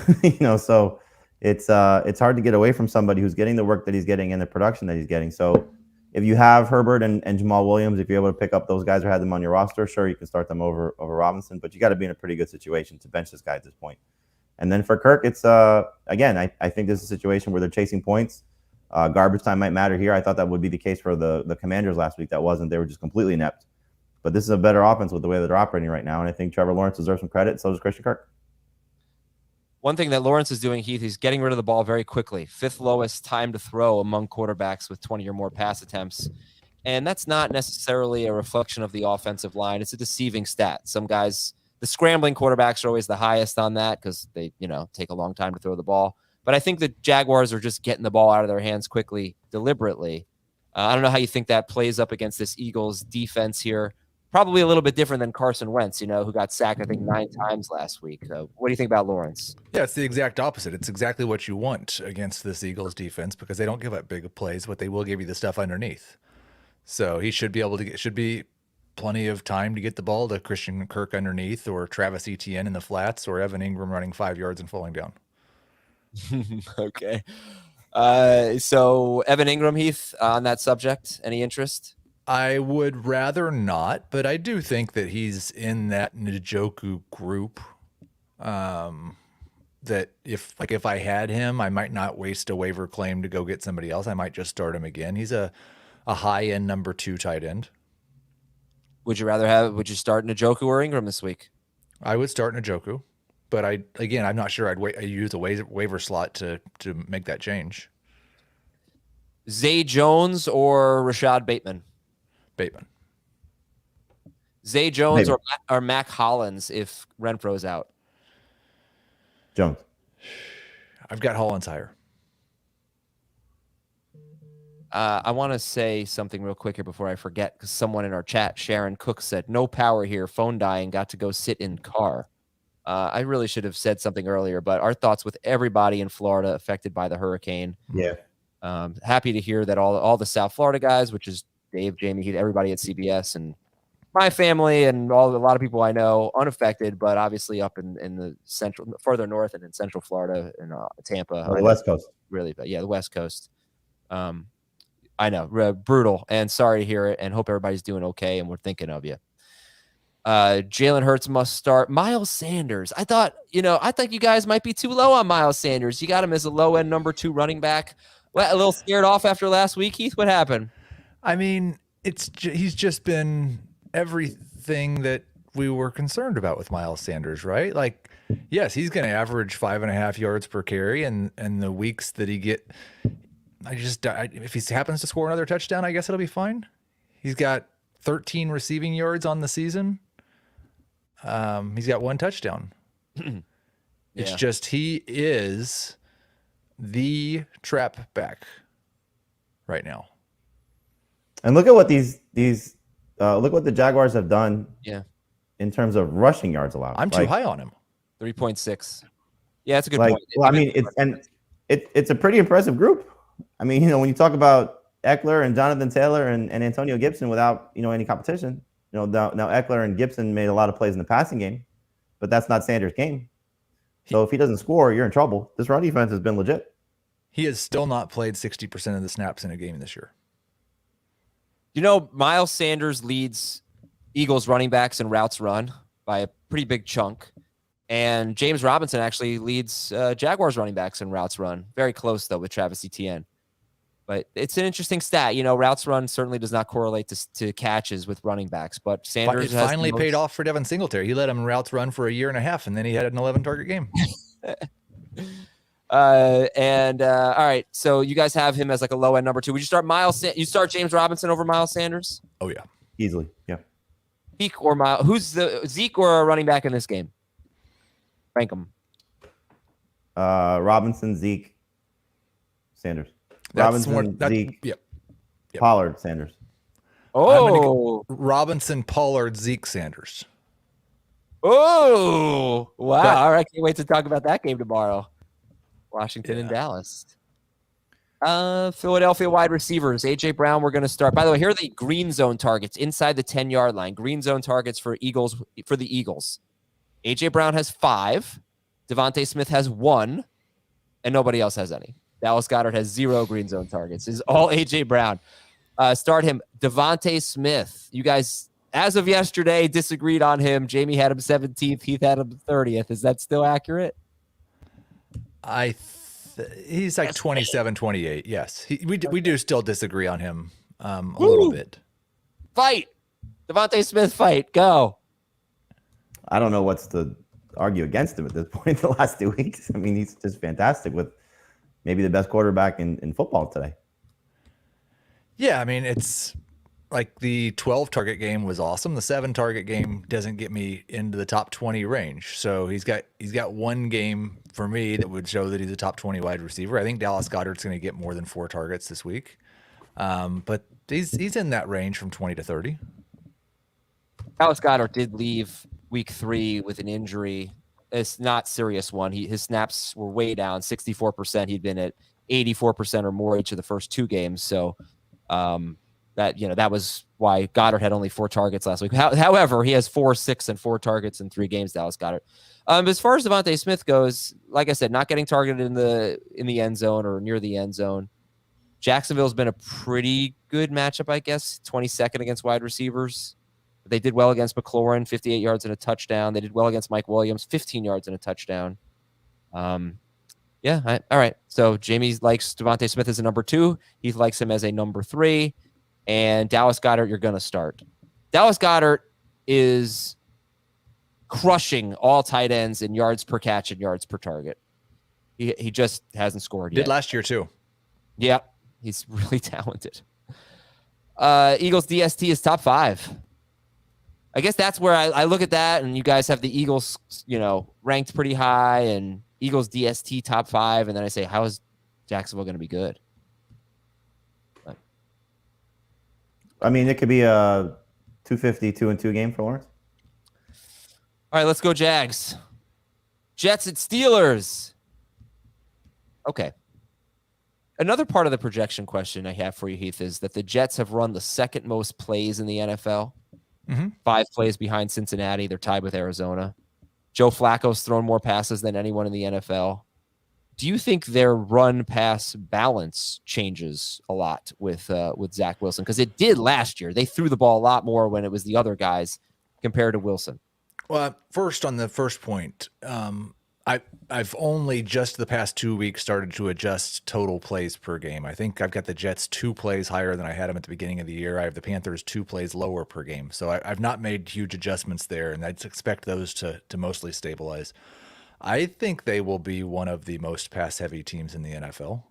so it's hard to get away from somebody who's getting the work that he's getting and the production that he's getting. So if you have Herbert and Jamal Williams, if you're able to pick up those guys or have them on your roster, sure, you can start them over Robinson, but you got to be in a pretty good situation to bench this guy at this point. And then for Kirk, it's again, I think this is a situation where they're chasing points. Garbage time might matter here. I thought that would be the case for the Commanders last week. That wasn't. They were just completely inept. But this is a better offense with the way that they're operating right now. And I think Trevor Lawrence deserves some credit. So does Christian Kirk. One thing that Lawrence is doing, Heath, he's getting rid of the ball very quickly. 5th lowest time to throw among quarterbacks with 20 or more pass attempts. And that's not necessarily a reflection of the offensive line. It's a deceiving stat. Some guys, the scrambling quarterbacks are always the highest on that because they, take a long time to throw the ball. But I think the Jaguars are just getting the ball out of their hands quickly, deliberately. I don't know how you think that plays up against this Eagles defense here. Probably a little bit different than Carson Wentz, who got sacked, I think, 9 times last week. So what do you think about Lawrence? Yeah, it's the exact opposite. It's exactly what you want against this Eagles defense because they don't give up big plays, but they will give you the stuff underneath. So he should be able to should be plenty of time to get the ball to Christian Kirk underneath or Travis Etienne in the flats or Evan Ingram running 5 yards and falling down. Okay. So Evan Ingram, Heath, on that subject, any interest? I would rather not, but I do think that he's in that Njoku group. That if I had him, I might not waste a waiver claim to go get somebody else. I might just start him again. He's a high-end number 2 tight end. Would you start Njoku or Ingram this week? I would start Njoku, but I'm not sure I'd use a waiver slot to make that change. Zay Jones or Rashad Bateman? Bateman. Zay Jones Bateman. or Mac Hollins if Renfro's out? Jones. I've got Hollins higher. I want to say something real quick here before I forget, because someone in our chat, Sharon Cook, said, no power here, phone dying, got to go sit in car. I really should have said something earlier, but our thoughts with everybody in Florida affected by the hurricane. Yeah. Happy to hear that all the South Florida guys, which is Dave, Jamie, everybody at CBS, and my family and a lot of people I know, unaffected, but obviously up in the central, further north and in central Florida and Tampa. The West Coast. Really, but yeah, the West Coast. I know, brutal, and sorry to hear it, and hope everybody's doing okay, and we're thinking of you. Jalen Hurts must start. Miles Sanders. I thought you guys might be too low on Miles Sanders. You got him as a low-end number 2 running back. Well, a little scared off after last week, Heath. What happened? I mean, he's just been everything that we were concerned about with Miles Sanders, right? Like, yes, he's going to average 5.5 yards per carry, and the weeks that he get, if he happens to score another touchdown, I guess it'll be fine. He's got 13 receiving yards on the season. He's got 1 touchdown. It's just he is the trap back right now. And look at what look what the Jaguars have done. Yeah. In terms of rushing yards allowed. I'm too high on him. 3.6. Yeah, that's a good point. Well, I mean, it's a pretty impressive group. I mean, when you talk about Eckler and Jonathan Taylor and Antonio Gibson without, any competition, now Eckler and Gibson made a lot of plays in the passing game, but that's not Sanders' game. So if he doesn't score, you're in trouble. This run defense has been legit. He has still not played 60% of the snaps in a game this year. Miles Sanders leads Eagles running backs in routes run by a pretty big chunk. And James Robinson actually leads Jaguars running backs in routes run. Very close, though, with Travis Etienne. But it's an interesting stat. Routes run certainly does not correlate to catches with running backs. But Sanders has finally paid off for Devin Singletary. He let him routes run for a year and a half, and then he had an 11-target game. All right, so you guys have him as like a low-end number 2. Would you start you start James Robinson over Miles Sanders? Oh, yeah. Easily, yeah. Zeke or Miles? Who's the Zeke or a running back in this game? Rank them. Robinson, Zeke, Sanders. Zeke, yep. Pollard, Sanders. Oh, Robinson, Pollard, Zeke, Sanders. Oh, wow. All right, can't wait to talk about that game tomorrow. Washington and Dallas. Philadelphia wide receivers. A.J. Brown, we're going to start. By the way, here are the green zone targets inside the 10-yard line. Green zone targets for the Eagles. A.J. Brown has 5. Devontae Smith has 1. And nobody else has any. Dallas Goedert has 0 green zone targets. This is all A.J. Brown. Start him. Devontae Smith. You guys, as of yesterday, disagreed on him. Jamie had him 17th. Heath had him 30th. Is that still accurate? He's like 27, 28. Yes. We do still disagree on him a little bit. Fight. Devontae Smith fight. Go. I don't know what's to argue against him at this point the last 2 weeks. I mean, he's just fantastic with maybe the best quarterback in football today. Yeah, I mean, it's like the 12-target game was awesome. The 7-target game doesn't get me into the top 20 range. So he's got one game for me that would show that he's a top 20 wide receiver. I think Dallas Goedert's going to get more than 4 targets this week. But he's in that range from 20 to 30. Dallas Goedert did leave week 3 with an injury. It's not serious one. His snaps were way down, 64%. He'd been at 84% or more each of the first 2 games. So that was why Goddard had only 4 targets last week. However, he has 4, 6, and 4 targets in 3 games, Dallas Goedert. As far as Devontae Smith goes, like I said, not getting targeted in the end zone or near the end zone. Jacksonville's been a pretty good matchup, I guess, 22nd against wide receivers. They did well against McLaurin, 58 yards and a touchdown. They did well against Mike Williams, 15 yards and a touchdown. All right. So Jamie likes Devontae Smith as a number 2. He likes him as a number 3. And Dallas Goedert, you're going to start. Dallas Goedert is crushing all tight ends in yards per catch and yards per target. He just hasn't scored yet. Did last year too. Yeah. He's really talented. Eagles DST is top 5. I guess that's where I look at that, and you guys have the Eagles, ranked pretty high, and Eagles DST top 5, and then I say, how is Jacksonville going to be good? But, I mean, it could be a 250 2-2 game for Lawrence. all right, let's go Jags. Jets at Steelers. Okay. Another part of the projection question I have for you, Heath, is that the Jets have run the second most plays in the NFL. 5 plays behind Cincinnati. They're tied with Arizona. Joe Flacco's thrown more passes than anyone in the NFL. Do you think their run-pass balance changes a lot with Zach Wilson? Because it did last year. They threw the ball a lot more when it was the other guys compared to Wilson. Well, first on the first point, I've only just the past 2 weeks started to adjust total plays per game. I think I've got the Jets 2 plays higher than I had them at the beginning of the year. I have the Panthers 2 plays lower per game. So I've not made huge adjustments there, and I'd expect those to mostly stabilize. I think they will be one of the most pass-heavy teams in the NFL.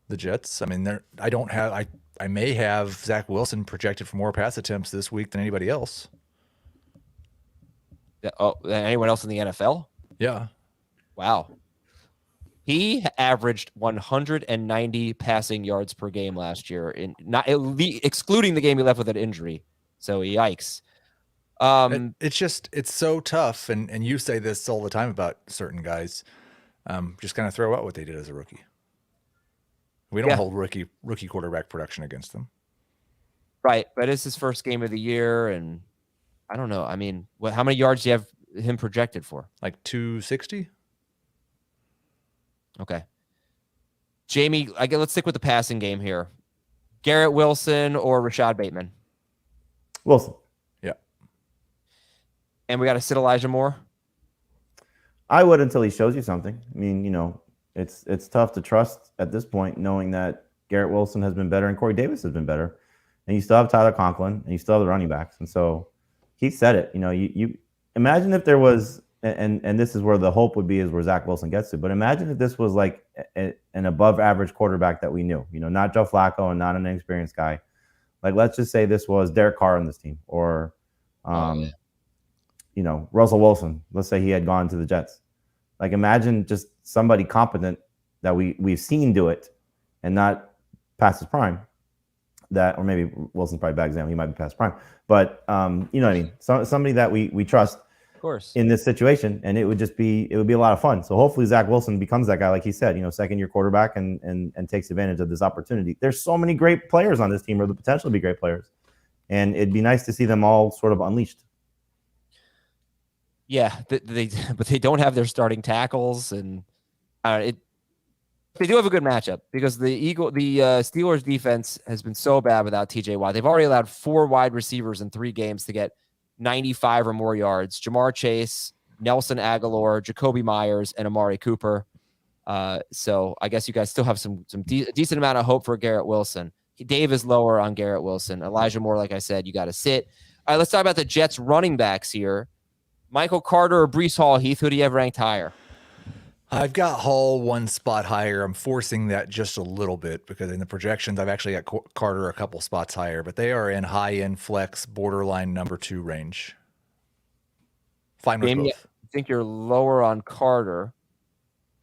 The Jets. I mean, I may have Zach Wilson projected for more pass attempts this week than anybody else. Anyone else in the NFL? Yeah. Wow. He averaged 190 passing yards per game last year, excluding the game he left with an injury. So yikes. It's so tough, and you say this all the time about certain guys. Just kind of throw out what they did as a rookie. We don't hold rookie quarterback production against them. Right, but it's his first game of the year, and I don't know. I mean, how many yards do you have him projected for? Like 260? Okay. Jamie, let's stick with the passing game here. Garrett Wilson or Rashad Bateman? Wilson. Yeah. And we got to sit Elijah Moore? I would until he shows you something. I mean, it's tough to trust at this point, knowing that Garrett Wilson has been better and Corey Davis has been better. And you still have Tyler Conklin and you still have the running backs. And so he said it. You imagine if there was, and this is where the hope would be, is where Zach Wilson gets to. But imagine if this was like an above average quarterback that we knew, not Joe Flacco and not an inexperienced guy. Like, let's just say this was Derek Carr on this team, or, Russell Wilson. Let's say he had gone to the Jets. Like, imagine just somebody competent that we've seen do it and not past his prime. Or maybe Wilson's probably bad example. He might be past prime. But, you know what I mean? Somebody that we trust, of course, in this situation, and it would be a lot of fun. So hopefully Zach Wilson becomes that guy, like he said, second-year quarterback and takes advantage of this opportunity. There's so many great players on this team, or the potential to be great players, and it'd be nice to see them all sort of unleashed. Yeah, but they don't have their starting tackles, and they do have a good matchup because the Steelers defense has been so bad without TJ Watt. They've already allowed 4 wide receivers in 3 games to get 95 or more yards. Jamar Chase, Nelson Aguilar, Jacoby Myers, and Amari Cooper. So I guess you guys still have some decent amount of hope for Garrett Wilson. Dave is lower on Garrett Wilson. Elijah Moore, like I said, you got to sit. All right, let's talk about the Jets running backs here. Michael Carter or Breece Hall? Heath, who do you have ranked higher? I've got Hall 1 spot higher. I'm forcing that just a little bit because in the projections, I've actually got Carter a couple spots higher, but they are in high-end flex, borderline number 2 range. Fine with both. I think you're lower on Carter.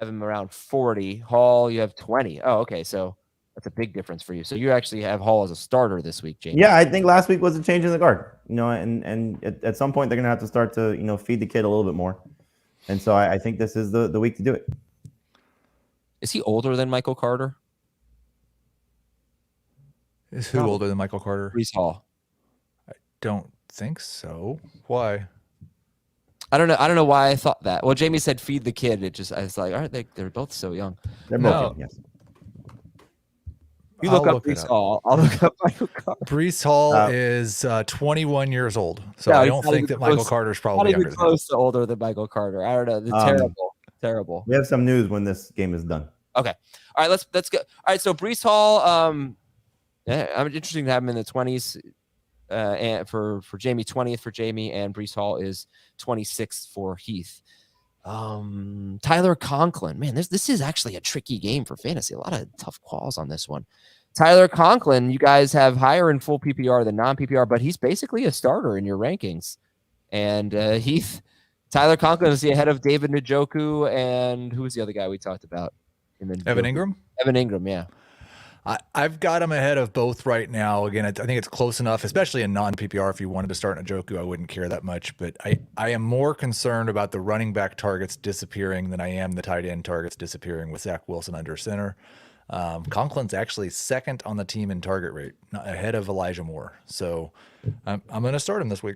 Have him around 40. Hall, you have 20. Oh, okay. So that's a big difference for you. So you actually have Hall as a starter this week, James. Yeah, I think last week was a change in the guard. And at some point they're going to have to start to feed the kid a little bit more. And so I think this is the week to do it. Is he older than Michael Carter? Is who older than Michael Carter? Breece Hall. I don't think so. Why? I don't know why I thought that. Well, Jamie said feed the kid. I was like, aren't they? They're both so young. They're both young, yes. You look up Breece Hall. I'll look up Michael Carter. Breece Hall is 21 years old, so I don't think that Michael Carter's probably younger than close to older than Michael Carter. I don't know. Terrible. We have some news when this game is done. Okay. All right. Let's go. All right. So Breece Hall. I'm interested to have him in the 20s. And for Jamie, 20th for Jamie, and Breece Hall is 26th for Heath. Tyler Conklin. Man, this is actually a tricky game for fantasy. A lot of tough calls on this one. Tyler Conklin, you guys have higher in full PPR than non-PPR, but he's basically a starter in your rankings. And Tyler Conklin is ahead of David Njoku, and who was the other guy we talked about? Evan Ingram? Evan Ingram, yeah. I've got him ahead of both right now. Again, I think it's close enough, especially in non-PPR. If you wanted to start Njoku, I wouldn't care that much. But I am more concerned about the running back targets disappearing than I am the tight end targets disappearing with Zach Wilson under center. Conklin's actually second on the team in target rate, ahead of Elijah Moore. So I'm going to start him this week.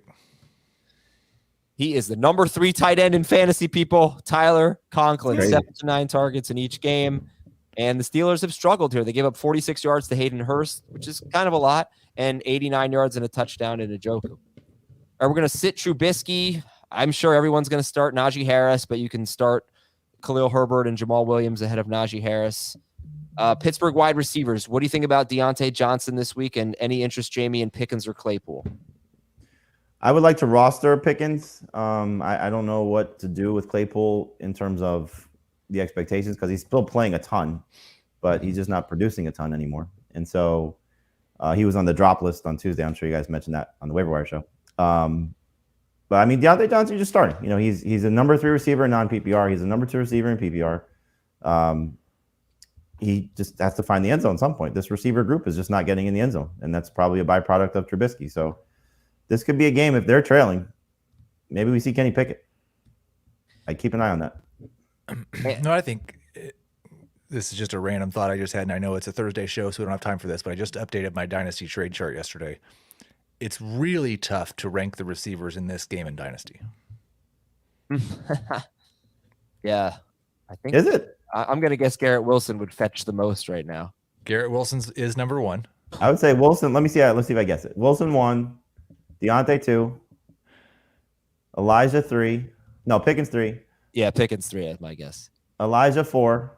He is the number 3 tight end in fantasy, people. Tyler Conklin, 7 to 9 targets in each game. And the Steelers have struggled here. They gave up 46 yards to Hayden Hurst, which is kind of a lot, and 89 yards and a touchdown in Njoku. All right, we're going to sit Trubisky. I'm sure everyone's going to start Najee Harris, but you can start Khalil Herbert and Jamal Williams ahead of Najee Harris. Pittsburgh wide receivers. What do you think about Deontay Johnson this week, and any interest, Jamie, in Pickens or Claypool? I would like to roster Pickens. I don't know what to do with Claypool in terms of the expectations because he's still playing a ton, but he's just not producing a ton anymore. And so he was on the drop list on Tuesday. I'm sure you guys mentioned that on the waiver wire show. But I mean, Deontay Johnson just starting. You know, he's a number 3 receiver in non-PPR. He's a number 2 receiver in PPR. He just has to find the end zone at some point. This receiver group is just not getting in the end zone, and that's probably a byproduct of Trubisky. So this could be a game if they're trailing. Maybe we see Kenny Pickett. I'd keep an eye on that. No, I think this is just a random thought I just had, and I know it's a Thursday show, so we don't have time for this, but I just updated my Dynasty trade chart yesterday. It's really tough to rank the receivers in this game in Dynasty. Yeah. I think. Is it? I'm going to guess Garrett Wilson would fetch the most right now. Garrett Wilson is number 1. I would say Wilson. Let's see if I guess it. Wilson 1, Deontay 2, Elijah 3. No, Pickens 3. Yeah, Pickens 3 is my guess. Elijah 4.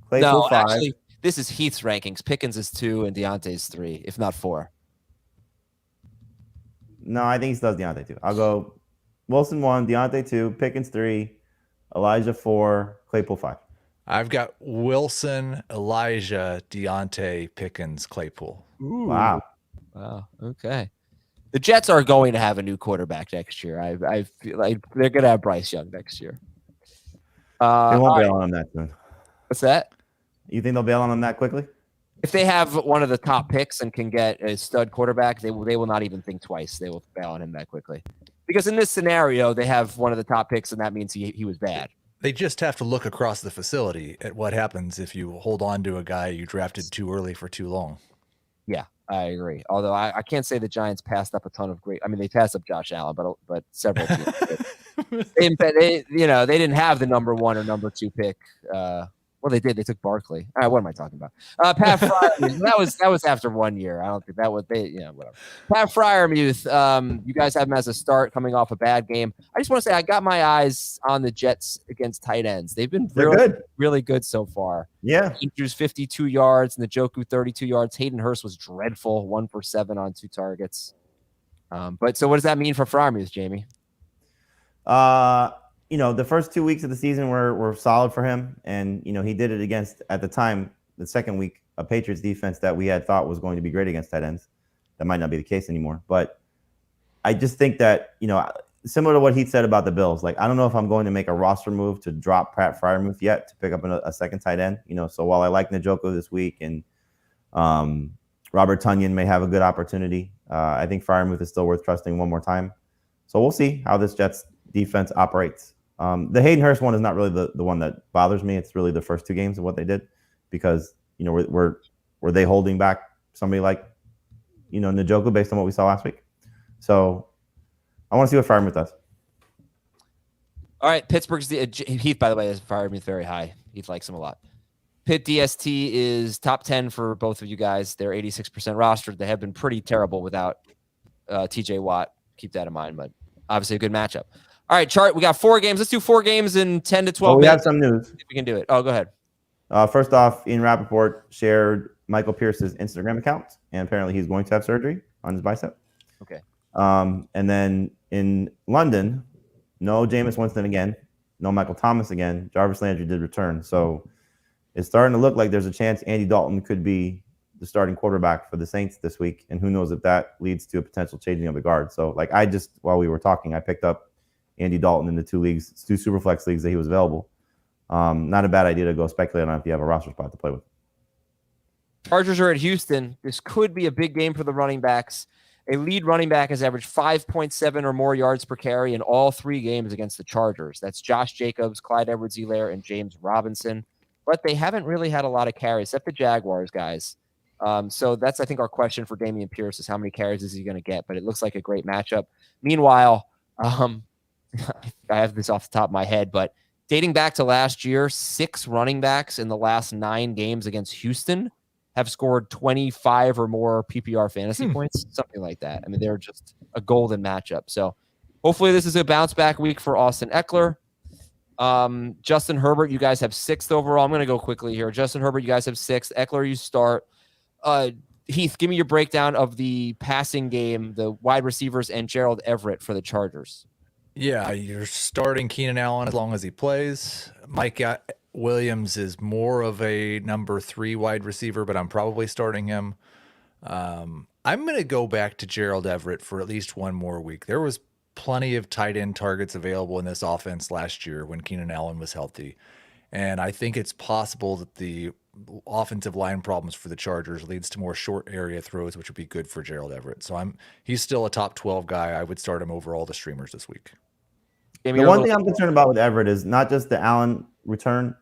Claypool 5. Actually, this is Heath's rankings. Pickens is 2 and Deontay's 3, if not 4. No, I think he still has Deontay 2. I'll go Wilson 1, Deontay 2, Pickens 3, Elijah 4, Claypool 5. I've got Wilson, Elijah, Deontay, Pickens, Claypool. Ooh. Wow. Okay. The Jets are going to have a new quarterback next year. I feel like they're going to have Bryce Young next year. They won't bail on him that soon. What's that? You think they'll bail on him that quickly? If they have one of the top picks and can get a stud quarterback, they will not even think twice. They will bail on him that quickly. Because in this scenario, they have one of the top picks, and that means he was bad. They just have to look across the facility at what happens if you hold on to a guy you drafted too early for too long. Yeah, I agree. Although I can't say the Giants passed up a ton of great. I mean, they passed up Josh Allen, but several teams. they didn't have the number 1 or number 2 pick. Well, they did. They took Barkley. All right, what am I talking about? Pat Freiermuth. that was after 1 year. I don't think that was whatever. Pat Freiermuth. You guys have him as a start coming off a bad game. I just want to say I got my eyes on the Jets against tight ends. They've been really good so far. Yeah. Andrews 52 yards, Njoku 32 yards. Hayden Hurst was dreadful, 1 for 7 on 2 targets. But so what does that mean for Freiermuth, Jamie? The first 2 weeks of the season were solid for him. And, he did it against, at the time, the second week, a Patriots defense that we had thought was going to be great against tight ends. That might not be the case anymore. But I just think that, similar to what he said about the Bills, like, I don't know if I'm going to make a roster move to drop Pat Freiermuth yet to pick up a second tight end. So while I like Njoku this week and Robert Tonyan may have a good opportunity, I think Freiermuth is still worth trusting one more time. So we'll see how this Jets defense operates. The Hayden Hurst one is not really the one that bothers me. It's really the first 2 games of what they did because, were they holding back somebody like, Njoku based on what we saw last week? So I want to see what Freiermuth does. All right. Pittsburgh's Heath, by the way, has Freiermuth very high. Heath likes him a lot. Pitt DST is top 10 for both of you guys. They're 86% rostered. They have been pretty terrible without TJ Watt. Keep that in mind, but obviously a good matchup. All right, chart. We got 4 games. Let's do 4 games in 10 to 12 we minutes. have some news. If we can do it. Oh, go ahead. First off, Ian Rappaport shared Michael Pierce's Instagram account, and apparently he's going to have surgery on his bicep. Okay. And then in London, No Jameis Winston again. No Michael Thomas again. Jarvis Landry did return. So it's starting to look like there's a chance Andy Dalton could be the starting quarterback for the Saints this week. And who knows if that leads to a potential changing of the guard. So, like, while we were talking, I picked up Andy Dalton in the two Superflex leagues that he was available. Not a bad idea to go speculate on if you have a roster spot to play with. Chargers are at Houston. This could be a big game for the running backs. A lead running back has averaged 5.7 or more yards per carry in all 3 games against the Chargers. That's Josh Jacobs, Clyde Edwards-Helaire, and James Robinson. But they haven't really had a lot of carries, except the Jaguars, guys. So that's, I think, our question for Dameon Pierce is how many carries is he going to get? But it looks like a great matchup. Meanwhile, I have this off the top of my head, but dating back to last year, 6 running backs in the last 9 games against Houston have scored 25 or more PPR fantasy points, something like that. I mean, they're just a golden matchup. So hopefully this is a bounce back week for Austin Eckler. Justin Herbert, you guys have 6th overall. I'm going to go quickly here. Justin Herbert, you guys have 6th. Eckler, you start. Heath, give me your breakdown of the passing game, the wide receivers, and Gerald Everett for the Chargers. Yeah, you're starting Keenan Allen as long as he plays. Mike Williams is more of a number 3 wide receiver, but I'm probably starting him. I'm going to go back to Gerald Everett for at least one more week. There was plenty of tight end targets available in this offense last year when Keenan Allen was healthy. And I think it's possible that the offensive line problems for the Chargers leads to more short area throws, which would be good for Gerald Everett. So he's still a top 12 guy. I would start him over all the streamers this week. The one thing I'm concerned about with Everett is not just the Allen return,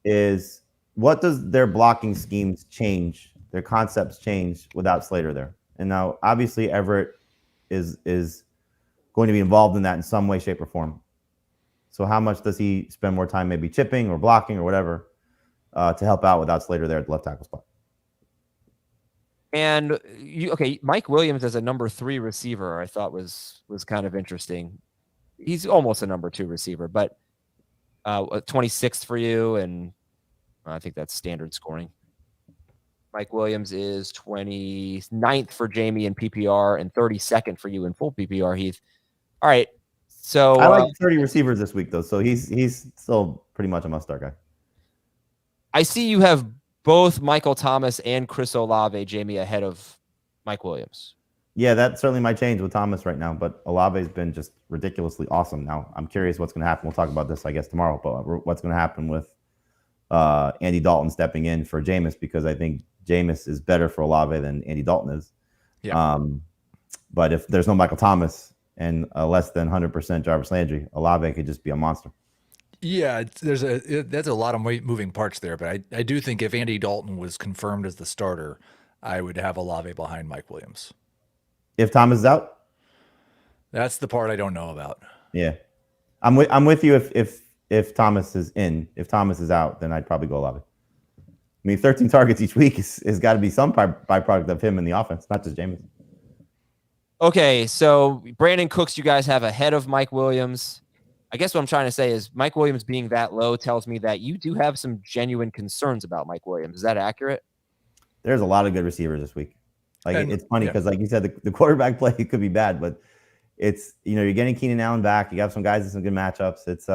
is what does their blocking schemes change, their concepts change without Slater there? And now, obviously, Everett is going to be involved in that in some way, shape, or form. So how much does he spend more time maybe chipping or blocking or whatever to help out without Slater there at the left tackle spot? And Mike Williams as a number 3 receiver, I thought was kind of interesting. He's almost a number 2 receiver, but 26th for you, and I think that's standard scoring. Mike Williams is 29th for Jamie in PPR and 32nd for you in full PPR, Heath. All right. So I like 30 receivers this week, though, so he's still pretty much a must-start guy. I see you have both Michael Thomas and Chris Olave, Jamie, ahead of Mike Williams. Yeah, that certainly might change with Thomas right now, but Olave's been just ridiculously awesome. Now, I'm curious what's going to happen. We'll talk about this, I guess, tomorrow, but what's going to happen with Andy Dalton stepping in for Jameis, because I think Jameis is better for Olave than Andy Dalton is. Yeah. But if there's no Michael Thomas and less than 100% Jarvis Landry, Olave could just be a monster. Yeah, there's a lot of moving parts there, but I do think if Andy Dalton was confirmed as the starter, I would have Olave behind Mike Williams. If Thomas is out? That's the part I don't know about. Yeah. I'm with you if Thomas is in. If Thomas is out, then I'd probably go Olave. I mean, 13 targets each week is got to be some byproduct of him in the offense, not just Jameis. Okay, so Brandon Cooks, you guys have ahead of Mike Williams. I guess what I'm trying to say is Mike Williams being that low tells me that you do have some genuine concerns about Mike Williams. Is that accurate? There's a lot of good receivers this week. It's funny because, like you said, the quarterback play could be bad, but it's, you're getting Keenan Allen back. You have some guys in some good matchups. It's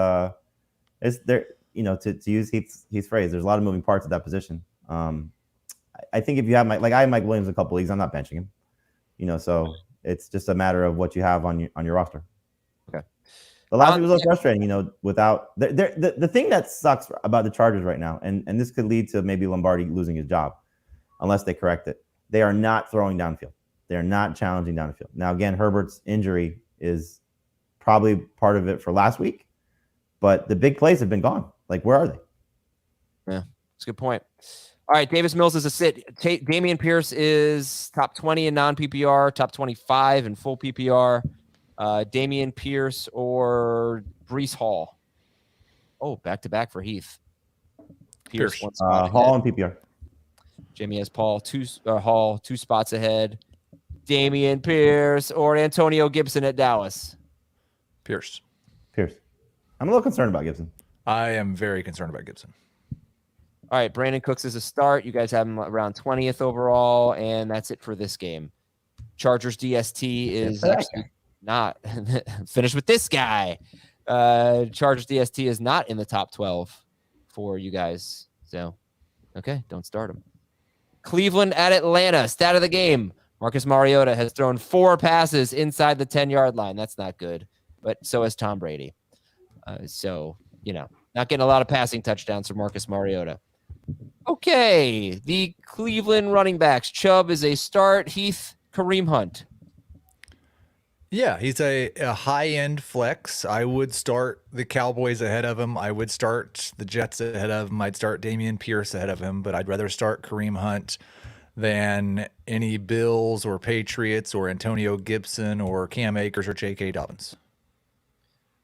there, to use Heath's phrase, there's a lot of moving parts at that position. I think if you have I have Mike Williams in a couple leagues, I'm not benching him. So it's just a matter of what you have on your roster. Okay. The last week was a little frustrating, without the thing that sucks about the Chargers right now, and this could lead to maybe Lombardi losing his job unless they correct it. They are not throwing downfield. They're not challenging downfield. Now, again, Herbert's injury is probably part of it for last week, but the big plays have been gone. Where are they? Yeah, that's a good point. All right, Davis Mills is a sit. Dameon Pierce is top 20 in non-PPR, top 25 in full PPR. Dameon Pierce or Breece Hall? Oh, back-to-back for Heath. Pierce. Hall and PPR. Jamie has Hall 2 spots ahead. Dameon Pierce or Antonio Gibson at Dallas? Pierce. I'm a little concerned about Gibson. I am very concerned about Gibson. All right, Brandon Cooks is a start. You guys have him around 20th overall, and that's it for this game. Chargers DST is actually not finished with this guy. Chargers DST is not in the top 12 for you guys. So, okay, don't start him. Cleveland at Atlanta. Stat of the game. Marcus Mariota has thrown 4 passes inside the 10-yard line. That's not good. But so has Tom Brady. So, not getting a lot of passing touchdowns for Marcus Mariota. Okay, the Cleveland running backs. Chubb is a start. Heath, Kareem Hunt. Yeah, he's a high-end flex. I would start the Cowboys ahead of him. I would start the Jets ahead of him. I'd start Dameon Pierce ahead of him, but I'd rather start Kareem Hunt than any Bills or Patriots or Antonio Gibson or Cam Akers or J.K. Dobbins.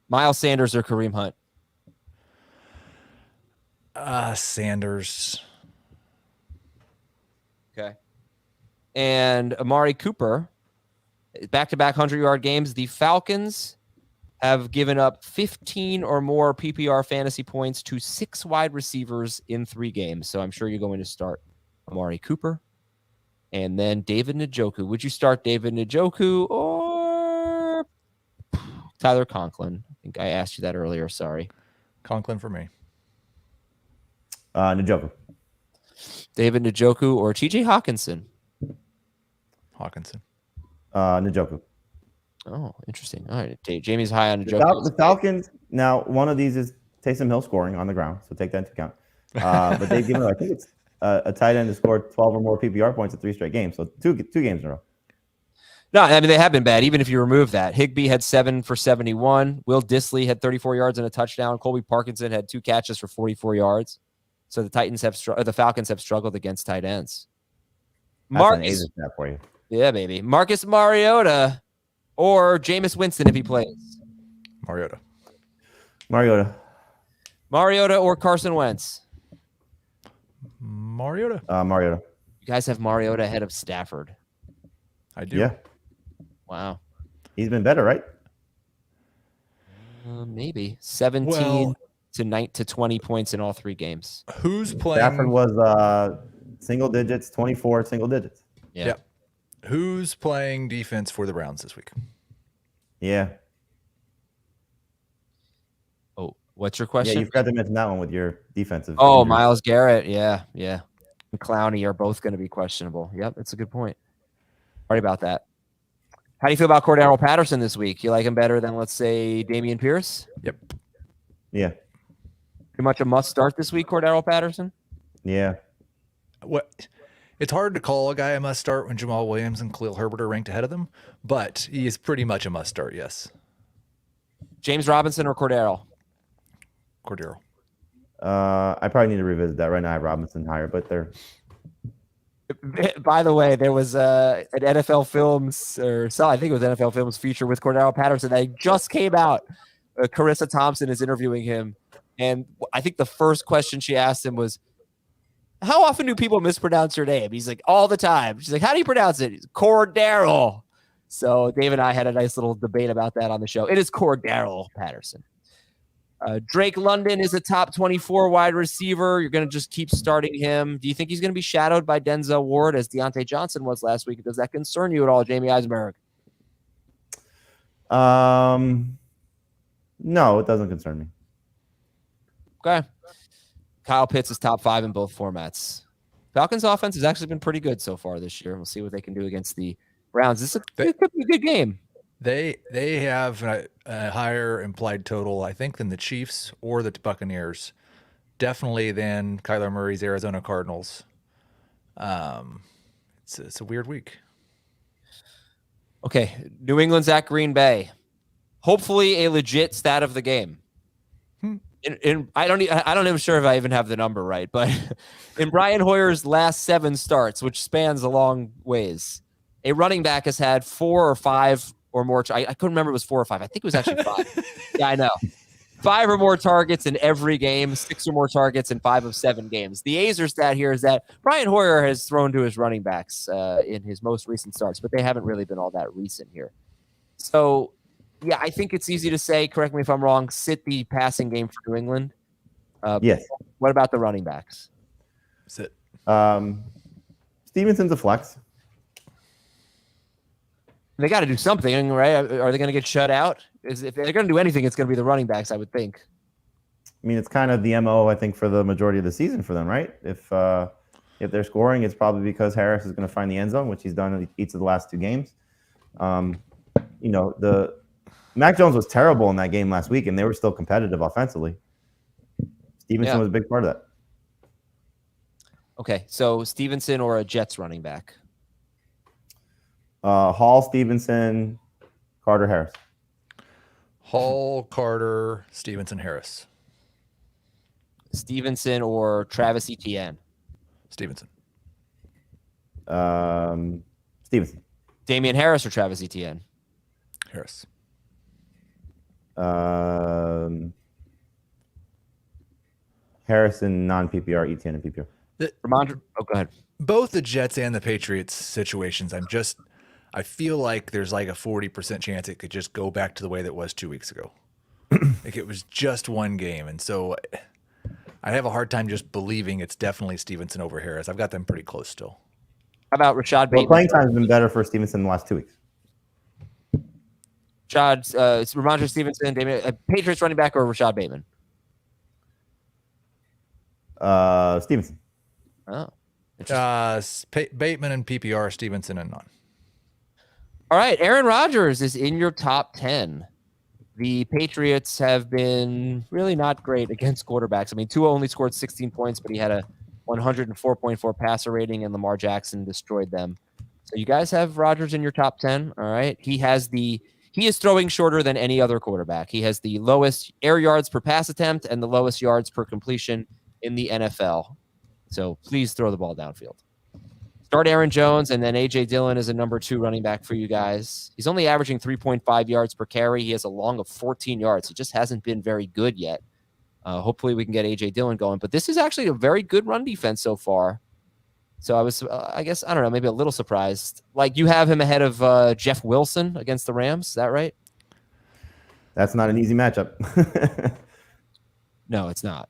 Miles Sanders or Kareem Hunt? Sanders. Okay. And Amari Cooper, back-to-back 100-yard games. The Falcons have given up 15 or more PPR fantasy points to 6 wide receivers in 3 games. So I'm sure you're going to start Amari Cooper and then David Njoku. Would you start David Njoku or Tyler Conklin? I think I asked you that earlier. Sorry. Conklin for me. Njoku. David Njoku or TJ Hawkinson? Hawkinson. Njoku. Oh, interesting. All right. Jamie's high on Njoku. The Falcons, now one of these is Taysom Hill scoring on the ground, so take that into account. But they've given, I think it's a tight end to score 12 or more PPR points in 3 straight games, so two games in a row. No, I mean, they have been bad, even if you remove that. Higbee had 7 for 71. Will Dissly had 34 yards and a touchdown. Colby Parkinson had 2 catches for 44 yards. So the Falcons have struggled against tight ends. That's an A's stat for you. Yeah, baby. Marcus Mariota or Jameis Winston if he plays. Mariota. Mariota or Carson Wentz. Mariota. Mariota. You guys have Mariota ahead of Stafford. I do. Yeah. Wow. He's been better, right? Maybe 17 to 20 points in all 3 games. Who's playing? Stafford was single digits, 24 single digits. Yeah. Who's playing defense for the Browns this week? Yeah. Oh, what's your Yeah, question? you forgot to mention that one with your defensive. Oh, injuries. Myles Garrett. Yeah. And Clowney are both going to be questionable. Yep, that's a good point. Sorry about that. How do you feel about Cordero Patterson this week? You like him better than, let's say, Dameon Pierce? Yep. Yeah. Pretty much a must start this week, Cordero Patterson? Yeah. What? It's hard to call a guy a must start when Jamal Williams and Khalil Herbert are ranked ahead of them, but he is pretty much a must start, yes. James Robinson or Cordero? Cordero. I probably need to revisit that. Right now I have Robinson higher, but they're. By the way, there was an NFL Films, I think it was NFL Films feature with Cordero Patterson that just came out. Carissa Thompson is interviewing him, and I think the first question she asked him was, how often do people mispronounce your name? He's like, all the time. She's like, how do you pronounce it? He's Cordero. So Dave and I had a nice little debate about that on the show. It is Cordero Patterson. Drake London is a top 24 wide receiver. You're going to just keep starting him. Do you think he's going to be shadowed by Denzel Ward as Deontay Johnson was last week? Does that concern you at all, Jamie Eisenberg? No, it doesn't concern me. Okay. Kyle Pitts is top 5 in both formats. Falcons offense has actually been pretty good so far this year. We'll see what they can do against the Browns. It could be a good game. They have a higher implied total, I think, than the Chiefs or the Buccaneers. Definitely than Kyler Murray's Arizona Cardinals. It's a weird week. Okay, New England's at Green Bay. Hopefully a legit stat of the game. I don't even sure if I even have the number right, but in Brian Hoyer's last 7 starts, which spans a long ways, a running back has had 4 or 5 or more. I couldn't remember if it was 4 or 5. I think it was actually 5. Yeah, I know. 5 or more targets in every game, 6 or more targets in 5 of 7 games. The Azer stat here is that Brian Hoyer has thrown to his running backs in his most recent starts, but they haven't really been all that recent here. So, yeah, I think it's easy to say, correct me if I'm wrong, sit the passing game for New England. Yes. What about the running backs? Sit. Stevenson's a flex. They got to do something, right? Are they going to get shut out? If they're going to do anything, it's going to be the running backs, I would think. I mean, it's kind of the MO, I think, for the majority of the season for them, right? If they're scoring, it's probably because Harris is going to find the end zone, which he's done in each of the last 2 games. The Mac Jones was terrible in that game last week, and they were still competitive offensively. Stevenson was a big part of that. Okay, so Stevenson or a Jets running back? Hall, Stevenson, Carter, Harris. Hall, Carter, Stevenson, Harris. Stevenson or Travis Etienne? Stevenson. Stevenson. Damian Harris or Travis Etienne? Harris. Harrison, non-PPR, Etienne, and PPR. Go ahead. Both the Jets and the Patriots situations, I feel like there's like a 40% chance it could just go back to the way that it was 2 weeks ago. Like it was just one game. And so I have a hard time just believing it's definitely Stevenson over Harris. I've got them pretty close still. How about Rashad Bateman? Well, playing time has been better for Stevenson in the last 2 weeks. It's Ramondre Stevenson, Patriots running back or Rashad Bateman? Stevenson. Oh. Bateman and PPR, Stevenson and none. All right, Aaron Rodgers is in your top 10. The Patriots have been really not great against quarterbacks. I mean, Tua only scored 16 points, but he had a 104.4 passer rating, and Lamar Jackson destroyed them. So you guys have Rodgers in your top 10, all right? He is throwing shorter than any other quarterback. He has the lowest air yards per pass attempt and the lowest yards per completion in the NFL. So please throw the ball downfield. Start Aaron Jones, and then A.J. Dillon is a number 2 running back for you guys. He's only averaging 3.5 yards per carry. He has a long of 14 yards. He just hasn't been very good yet. Hopefully we can get A.J. Dillon going. But this is actually a very good run defense so far. So I was, I guess, I don't know, maybe a little surprised. Like you have him ahead of Jeff Wilson against the Rams. Is that right? That's not an easy matchup. No, it's not.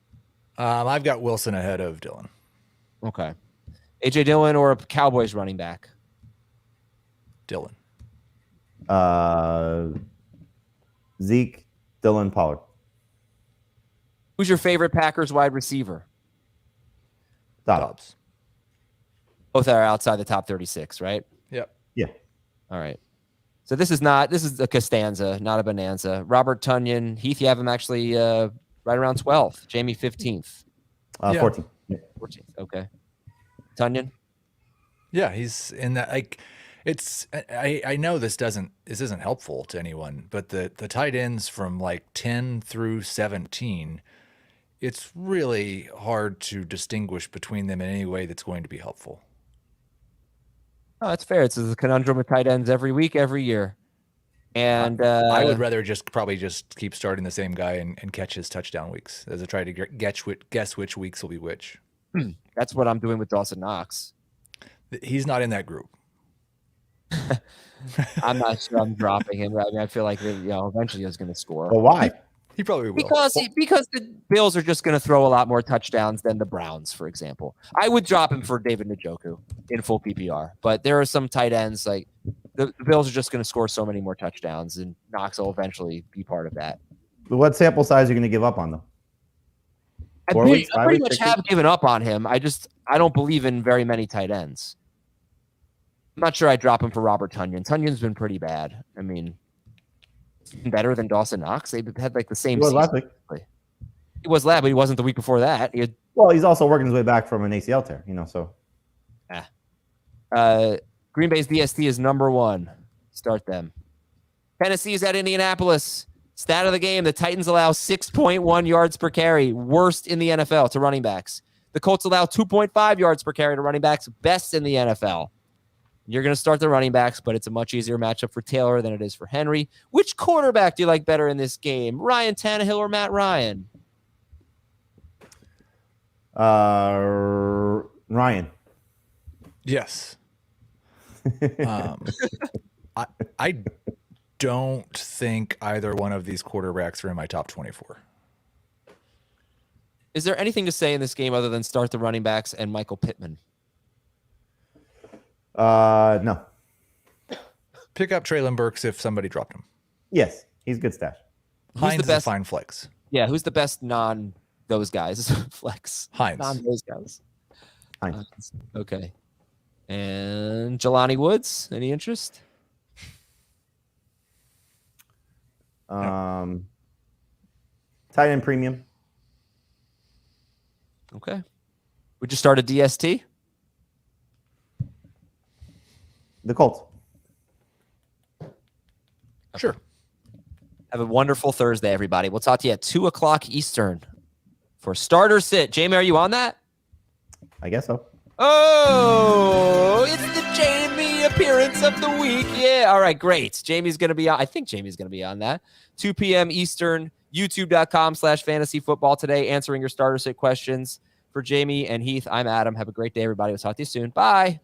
I've got Wilson ahead of Dillon. Okay. A.J. Dillon or a Cowboys running back? Dillon. Zeke, Dillon, Pollard. Who's your favorite Packers wide receiver? Dobbs. Both are outside the top 36, right? Yep. Yeah. All right. So this is a Costanza, not a Bonanza. Robert Tonyan, Heath, you have him actually right around 12th. Jamie 15th. 14. Yeah. 14th. Okay. Tonyan? Yeah, he's in that. Like, I know this isn't helpful to anyone, but the tight ends from like 10 through 17, it's really hard to distinguish between them in any way that's going to be helpful. Oh, that's fair. It's a conundrum with tight ends every week, every year. And I would rather probably keep starting the same guy and catch his touchdown weeks as I try to guess which weeks will be which. That's what I'm doing with Dawson Knox. He's not in that group. I'm not sure I'm dropping him. I mean, I feel like eventually he's going to score. Well, why? He probably will. Because the Bills are just going to throw a lot more touchdowns than the Browns, for example. I would drop him for David Njoku in full PPR, but there are some tight ends like the Bills are just going to score so many more touchdowns, and Knox will eventually be part of that. But what sample size are you going to give up on them? I pretty much have given up on him. I don't believe in very many tight ends. I'm not sure I'd drop him for Robert Tonyan. Tunyan's been pretty bad. I mean, better than Dawson Knox. They've had like the same. He was last week. He was last, but he wasn't the week before that. Well, he's also working his way back from an ACL tear, so. Green Bay's DST is number 1. Start them. Tennessee is at Indianapolis. Stat of the game, the Titans allow 6.1 yards per carry, worst in the NFL to running backs. The Colts allow 2.5 yards per carry to running backs, best in the NFL. You're going to start the running backs, but it's a much easier matchup for Taylor than it is for Henry. Which quarterback do you like better in this game, Ryan Tannehill or Matt Ryan? Ryan. Yes. I don't think either one of these quarterbacks are in my top 24. Is there anything to say in this game other than start the running backs and Michael Pittman? No. Pick up Traylon Burks if somebody dropped him. Yes, he's good stash. Hines is a fine flex. Yeah, who's the best non those guys? Flex. Hines. Non those guys. Hines. Okay. And Jelani Woods, any interest? Tight end premium. Okay. Would you start a DST? The Colts. Sure. Have a wonderful Thursday, everybody. We'll talk to you at 2:00 Eastern for Starter Sit. Jamie, are you on that? I guess so. Oh, it's the Jamie appearance of the week. Yeah. All right, great. Jamie's going to be on. I think Jamie's going to be on that. 2 p.m. Eastern, youtube.com/fantasy football today, answering your Starter Sit questions. For Jamie and Heath, I'm Adam. Have a great day, everybody. We'll talk to you soon. Bye.